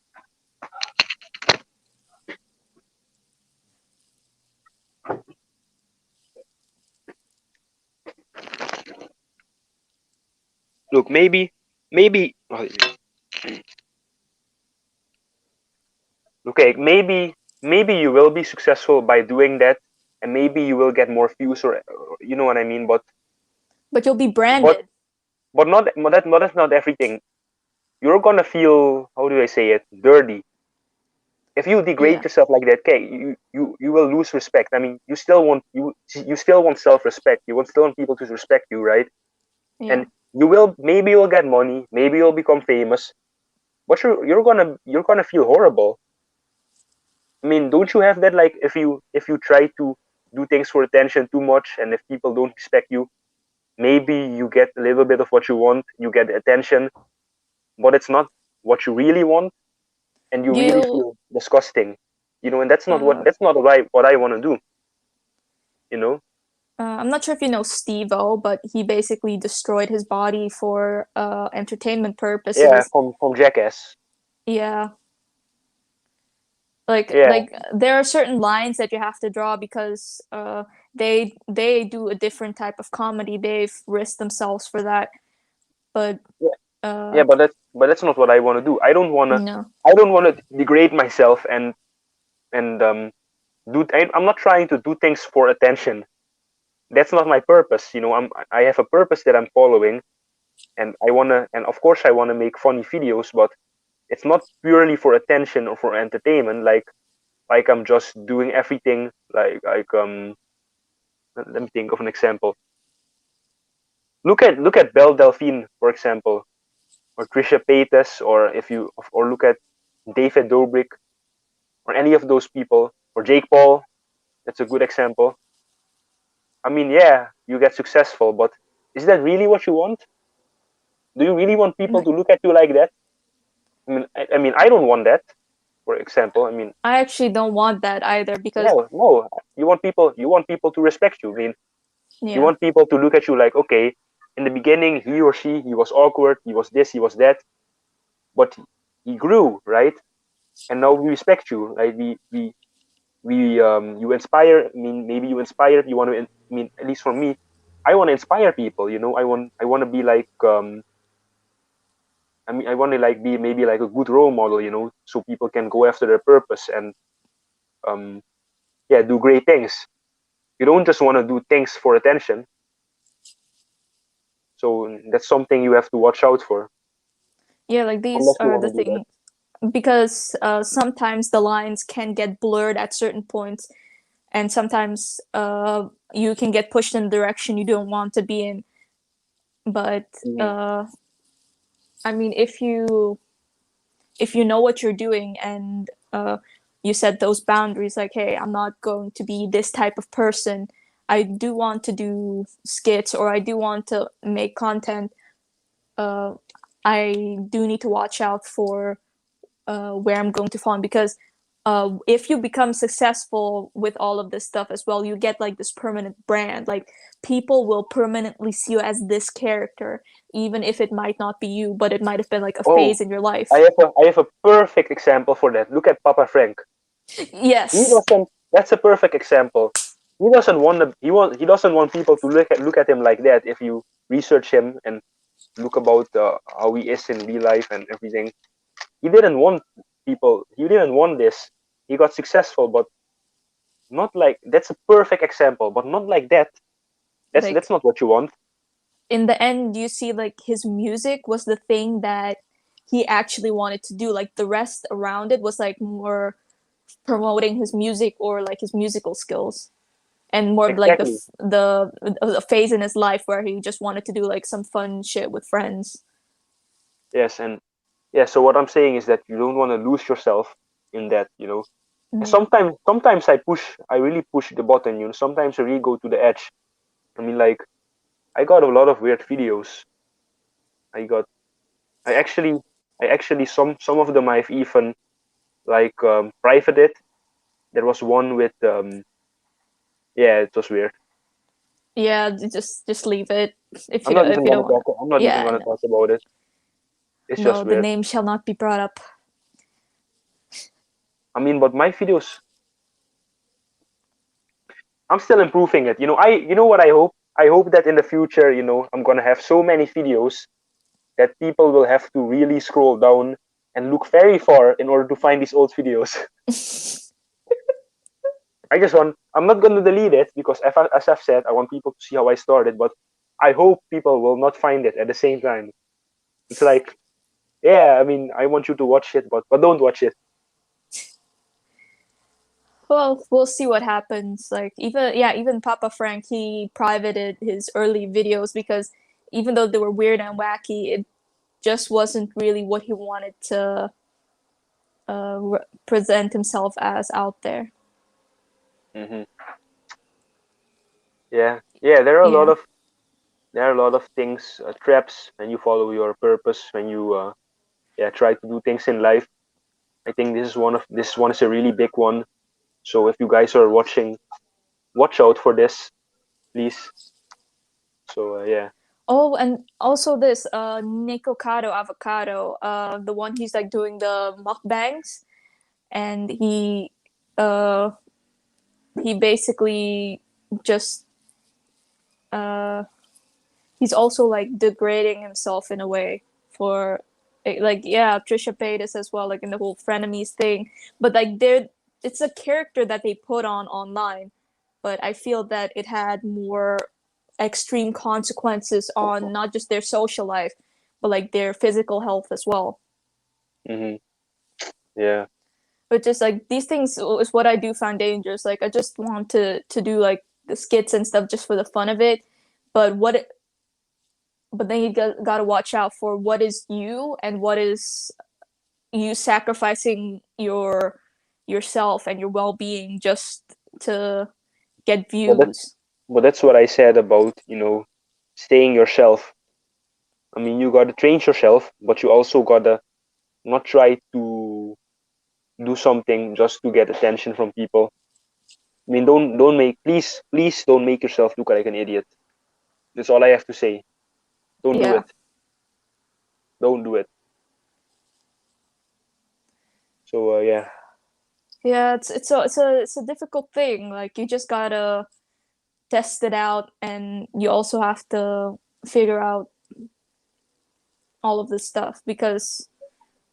Look, maybe. Okay, maybe you will be successful by doing that, and maybe you will get more views, or you know what I mean. but you'll be But branded. but that's not everything. You're gonna feel, how do I say it, dirty if you degrade Yeah. yourself like that. Okay, you will lose respect. I mean, you still want self-respect. You want still want people to respect you, right? Yeah. And maybe you'll get money, maybe you'll become famous, but you're gonna feel horrible. I mean, don't you have that, like, if you try to do things for attention too much, and if people don't respect you, maybe you get a little bit of what you want, you get attention, but it's not what you really want, and you really You feel disgusting, you know, and uh that's not what I want to do, you know. I'm not sure if you know Steve-O, but he basically destroyed his body for entertainment Yeah, purposes. from Jackass. Yeah. Yeah, like there are certain lines that you have to draw because they do a different type of comedy. They've risked themselves for that, but yeah, uh yeah. But that's not what I want to do. no. I don't want to degrade myself and I'm not trying to do things for attention. That's not my purpose. I have a purpose that I'm following, and of course I wanna make funny videos, but it's not purely for attention or for entertainment. Like I'm just doing everything. Let me think of an example. Look at Belle Delphine, for example, or Trisha Paytas, or look at David Dobrik, or any of those people, or Jake Paul. That's a good example. I mean, yeah, you get successful, but is that really what you want? Do you really want people to look at you like that? I mean, I don't want that. For example, I mean, I actually don't want that either because no, no. You want people to respect you. I mean, you yeah. want people to look at you like, okay, in the beginning, he was awkward, he was this, he was that, but he grew, right? And now we respect you. Like you inspire. I mean, maybe you inspire. You want to. I mean, at least for me, I want to inspire people. I want to be like. I mean, I want to like be maybe like a good role model. So people can go after their purpose and um, yeah, do great things. You don't just want to do things for attention. So that's something you have to watch out for, Yeah, like these unless you are want the to do that. things because sometimes the lines can get blurred at certain points, and sometimes you can get pushed in the direction you don't want to be in. But Mhm. I mean, if you know what you're doing and you set those boundaries, like, hey, I'm not going to be this type of person. I do want to do skits or I do want to make content. Uh, I do need to watch out for where I'm going to fall in because if you become successful with all of this stuff as well, you get like this permanent brand. Like people will permanently see you as this character, even if it might not be you, but it might have been like a Oh, phase in your I life. have a I have a perfect example for that. Look at Papa Frank. He Yes, doesn't. That's a perfect example. He doesn't want people to look at him like that. If you research him and look about how he is in real life and everything, he didn't want people. He didn't want this. He got successful, but not like that's a perfect example, but not like that. That's like not what you want. in the end, you see like his music was the thing that he actually wanted to do. Like the rest around it was like more promoting his music or like his musical skills. And more of like Exactly. the phase in his life where he just wanted to do like some fun shit with friends. Yes, and yeah. So what I'm saying is that you don't want to lose yourself in that. And Yeah. sometimes I really push the button. Sometimes I really go to the edge. I mean, like I got a lot of weird videos. I got, I actually some of them I've even like privated. There was one with yeah, it was weird. Yeah, just leave it I'm not if even you gonna don't want. talk. I'm not even Yeah, gonna no, talk about it. It's no, just the weird. name shall not be brought up. I mean, but my videos, I'm still improving it. You know what I hope? I hope that in the future, I'm gonna have so many videos that people will have to really scroll down and look very far in order to find these old videos. I'm not gonna delete it because, as I've said, I want people to see how I started. But I hope people will not find it at the same time. It's like, yeah, I mean, I want you to watch it, but don't watch it. Well, we'll see what happens. Like even yeah, even Papa Frank he privated his early videos because even though they were weird and wacky, it just wasn't really what he wanted to present himself as out there. Hmm. Yeah, yeah. Yeah. There are a lot of things, traps when you follow your purpose, when you yeah, try to do things in life. I think this one is a really big one. So if you guys are watching, watch out for this, please. So yeah. Oh, and also this Nikocado Avocado, the one he's like doing the mukbangs. and uh he basically just uh he's also like degrading himself in a way for like, yeah, Trisha Paytas as well, like in the whole frenemies thing. But like they're it's a character that they put on online, but I feel that it had more extreme consequences on not just their social life, but like their physical health as well. Mm-hmm. Yeah. But just like these things is what I do find dangerous. Like I just want to do like the skits and stuff just for the fun of it. But but then you got to watch out for what is you and what is you sacrificing yourself and your well-being just to get But that, views. but that's what I said about, staying yourself. I mean, you gotta change yourself, but you also gotta not try to do something just to get attention from people. I mean, don't make please don't make yourself look like an idiot. That's all I have to say. Don't do Yeah. it. Don't do it. So yeah. Yeah, it's a difficult thing. Like you just got to test it out, and you also have to figure out all of this stuff because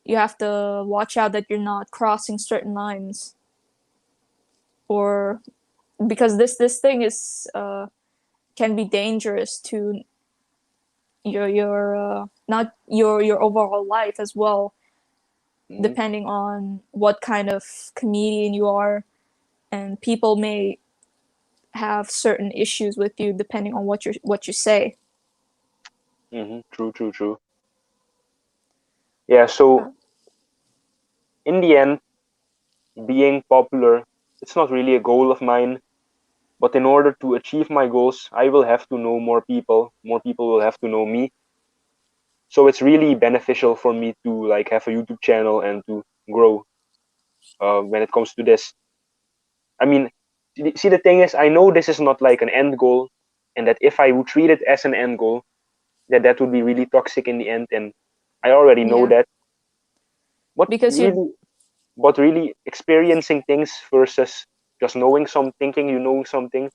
you have to watch out that you're not crossing certain lines, or because this thing is can be dangerous to your not your overall life as well, Hmm. depending on what kind of comedian you are, and people may have certain issues with you depending on what you say. Hmm. True, true, true. Yeah. So Uh, in the end, being popular, it's not really a goal of mine. But in order to achieve my goals, I will have to know more people. More people will have to know me. So it's really beneficial for me to like have a YouTube channel and to grow when it comes to this. I mean, see, the thing is, I know this is not like an end goal, and that if I would treat it as an end goal, that would be really toxic in the end, and I already know yeah, that. But because you really, experiencing things versus just knowing some, thinking you know something,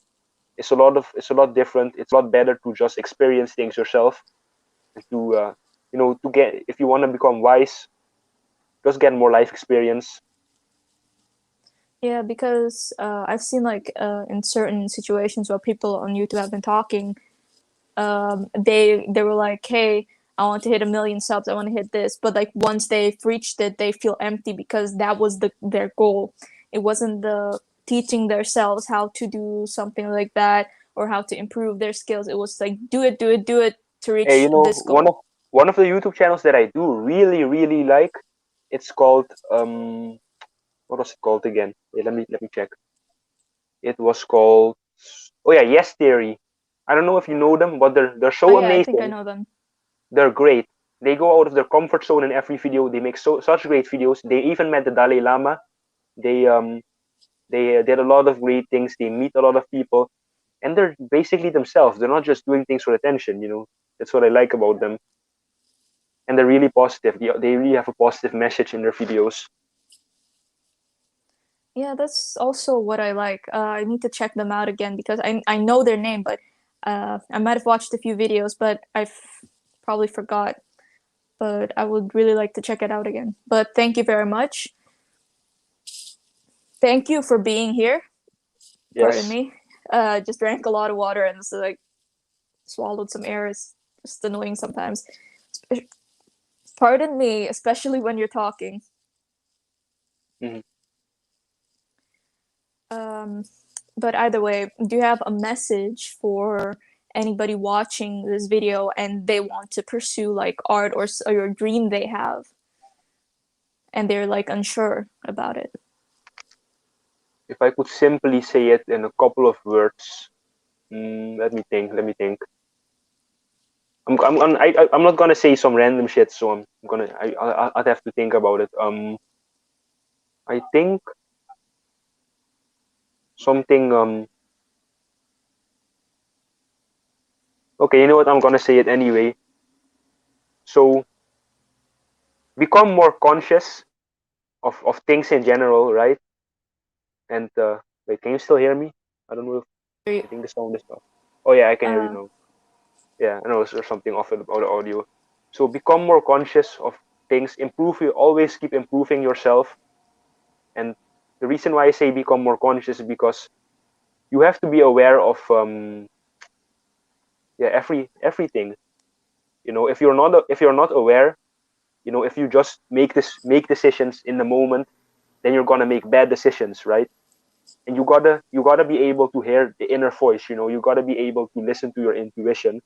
it's a lot different. It's a lot better to just experience things yourself and to to get, if you want to become wise, just get more life experience. yeah, because I've seen like in certain situations where people on YouTube have been talking, they were like, hey, I want to hit 1 million subs, I want to hit this, but like once they've reached it they feel empty because that was their goal. It wasn't the teaching themselves how to do something like that or how to improve their skills. It was like do it, do it, do it to Hey, reach this goal. one of the YouTube channels that I do really really like, it's called what was it called again? Wait, let me check. It was called, oh yeah, Yes Theory. I don't know if you know them, but they're Oh so yeah, I think I amazing. know them. They're great. They go out of their comfort zone in every video. They make such great videos. They even met the Dalai Lama. They did a lot of great things. They meet a lot of people, and they're basically themselves. They're not just doing things for attention. That's what I like about them. And they're really positive. They really have a positive message in their videos. Yeah, that's also what I like. I need to check them out again because I know their name, but I might have watched a few videos, but I've probably forgot. But I would really like to check it out again. But thank you very much. Thank you for being here. Pardon Yes. me. Just drank a lot of water and so like swallowed some air. It's just annoying sometimes. Pardon me, especially when you're talking. Hmm. Um, but either way, do you have a message for anybody watching this video and they want to pursue like art or your dream they have and they're like unsure about it? If I could simply say it in a couple of words, let me think. Let me think. I'm not gonna say some random shit, so I'd have to think about it. I think something. Okay, you know what? I'm gonna say it anyway. So become more conscious of things in general, right? And wait, can you still hear me? I don't know if I think the sound is off. Oh yeah, I can hear you Uh, now. Yeah, I know there's something off about the audio. So become more conscious of things. Improve. You always keep improving yourself. And the reason why I say become more conscious is because you have to be aware of yeah, everything. If you're not aware, if you just make decisions in the moment, then you're gonna make bad decisions, right? And you gotta be able to hear the inner voice. You gotta be able to listen to your intuition.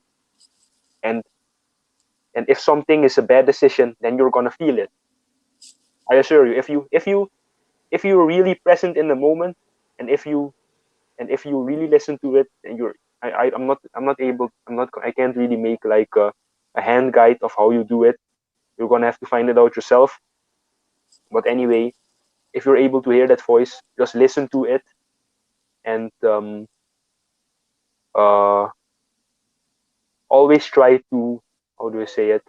And and if something is a bad decision, then you're gonna feel it. I assure you, if you're really present in the moment, and if you really listen to it, and I can't really make like a hand guide of how you do it. You're gonna have to find it out yourself. But anyway, if you're able to hear that voice, just listen to it. And uh always try to, how do I say it,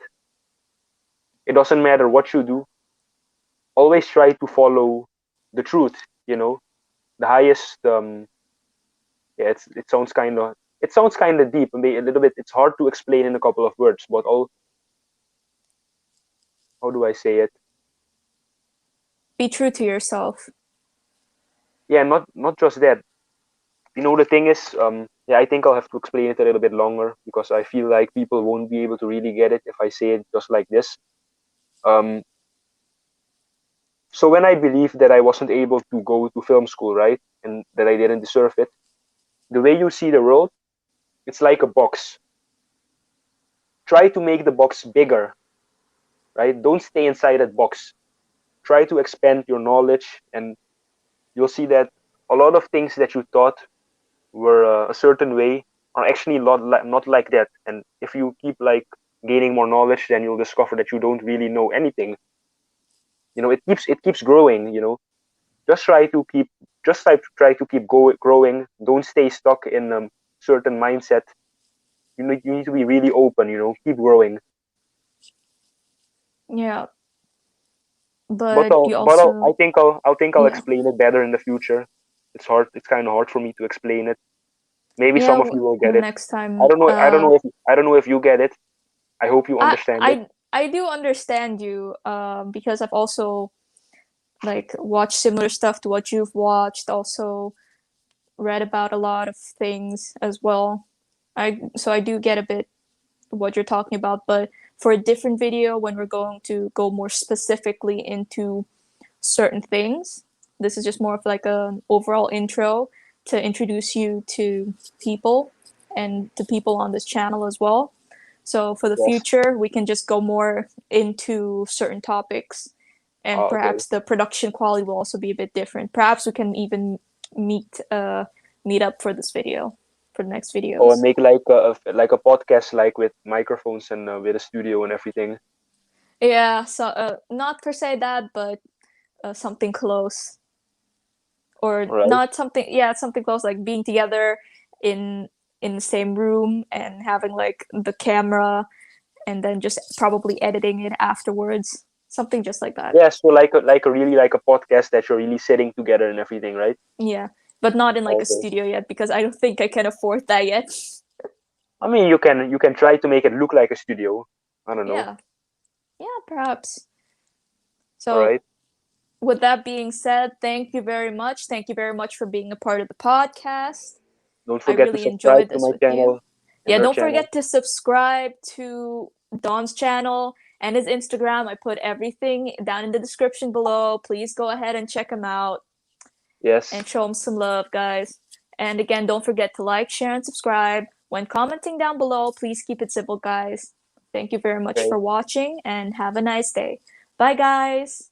it doesn't matter what you do, always try to follow the truth. The highest, yeah, it sounds kind of deep, maybe a little bit. It's hard to explain in a couple of words, but all, how do I say it? be true to yourself. Yeah, not just that. The thing is, yeah, I think I'll have to explain it a little bit longer, because I feel like people won't be able to really get it if I say it just like this. um so when I believed that I wasn't able to go to film school, right, and that I didn't deserve it, the way you see the world, it's like a box. Try to make the box bigger, right? Don't stay inside that box. Try to expand your knowledge, and you'll see that a lot of things that you thought were a certain way are actually not like that. And if you keep like gaining more knowledge, then you'll discover that you don't really know anything. It keeps growing. Just try to keep growing. Don't stay stuck in certain mindset. You need to be really open. Keep growing. Yeah, But but I'll, you but I'll, I also, think I'll yeah, explain it better in the future. It's hard. It's kind of hard for me to explain it. Maybe yeah. some of you will get it. Next I time, don't know. I don't know if you get it. I hope you I understand it. I I do understand you, because I've also like watched similar stuff to what you've watched. Also read about a lot of things as well. I do get a bit what you're talking about, but for a different video when we're going to go more specifically into certain things. This is just more of like an overall intro to introduce you to people and to people on this channel as well. So for the Yes. future, we can just go more into certain topics, and Okay. perhaps the production quality will also be a bit different. Perhaps we can even meet up for this video, for the next Oh, and videos. make like a podcast, like with microphones and with a studio and everything. Yeah, so not per se that, but something close, or All right. not something, yeah, something close, like being together in in the same room and having like the camera, and then just probably editing it afterwards, something just like that. Yeah. So like a really like a podcast that you're really sitting together and everything, right? Yeah, but not in like a Okay. studio yet, because I don't think I can afford that yet. I mean, you can try to make it look like a studio. I don't know. Yeah, yeah, perhaps. All So right. with that being said, thank you very much, thank you very much for being a part of the podcast. Don't I forget to really subscribe enjoyed to this my with you. channel and Yeah, her don't channel. forget to subscribe to Don's channel and his Instagram. I put everything down in the description below. Please go ahead and check him out Yes. and show him some love, guys. And again, don't forget to like, share, and subscribe. When commenting down below, please keep it civil, guys. Thank you very much Okay. for watching and have a nice day. Bye, guys.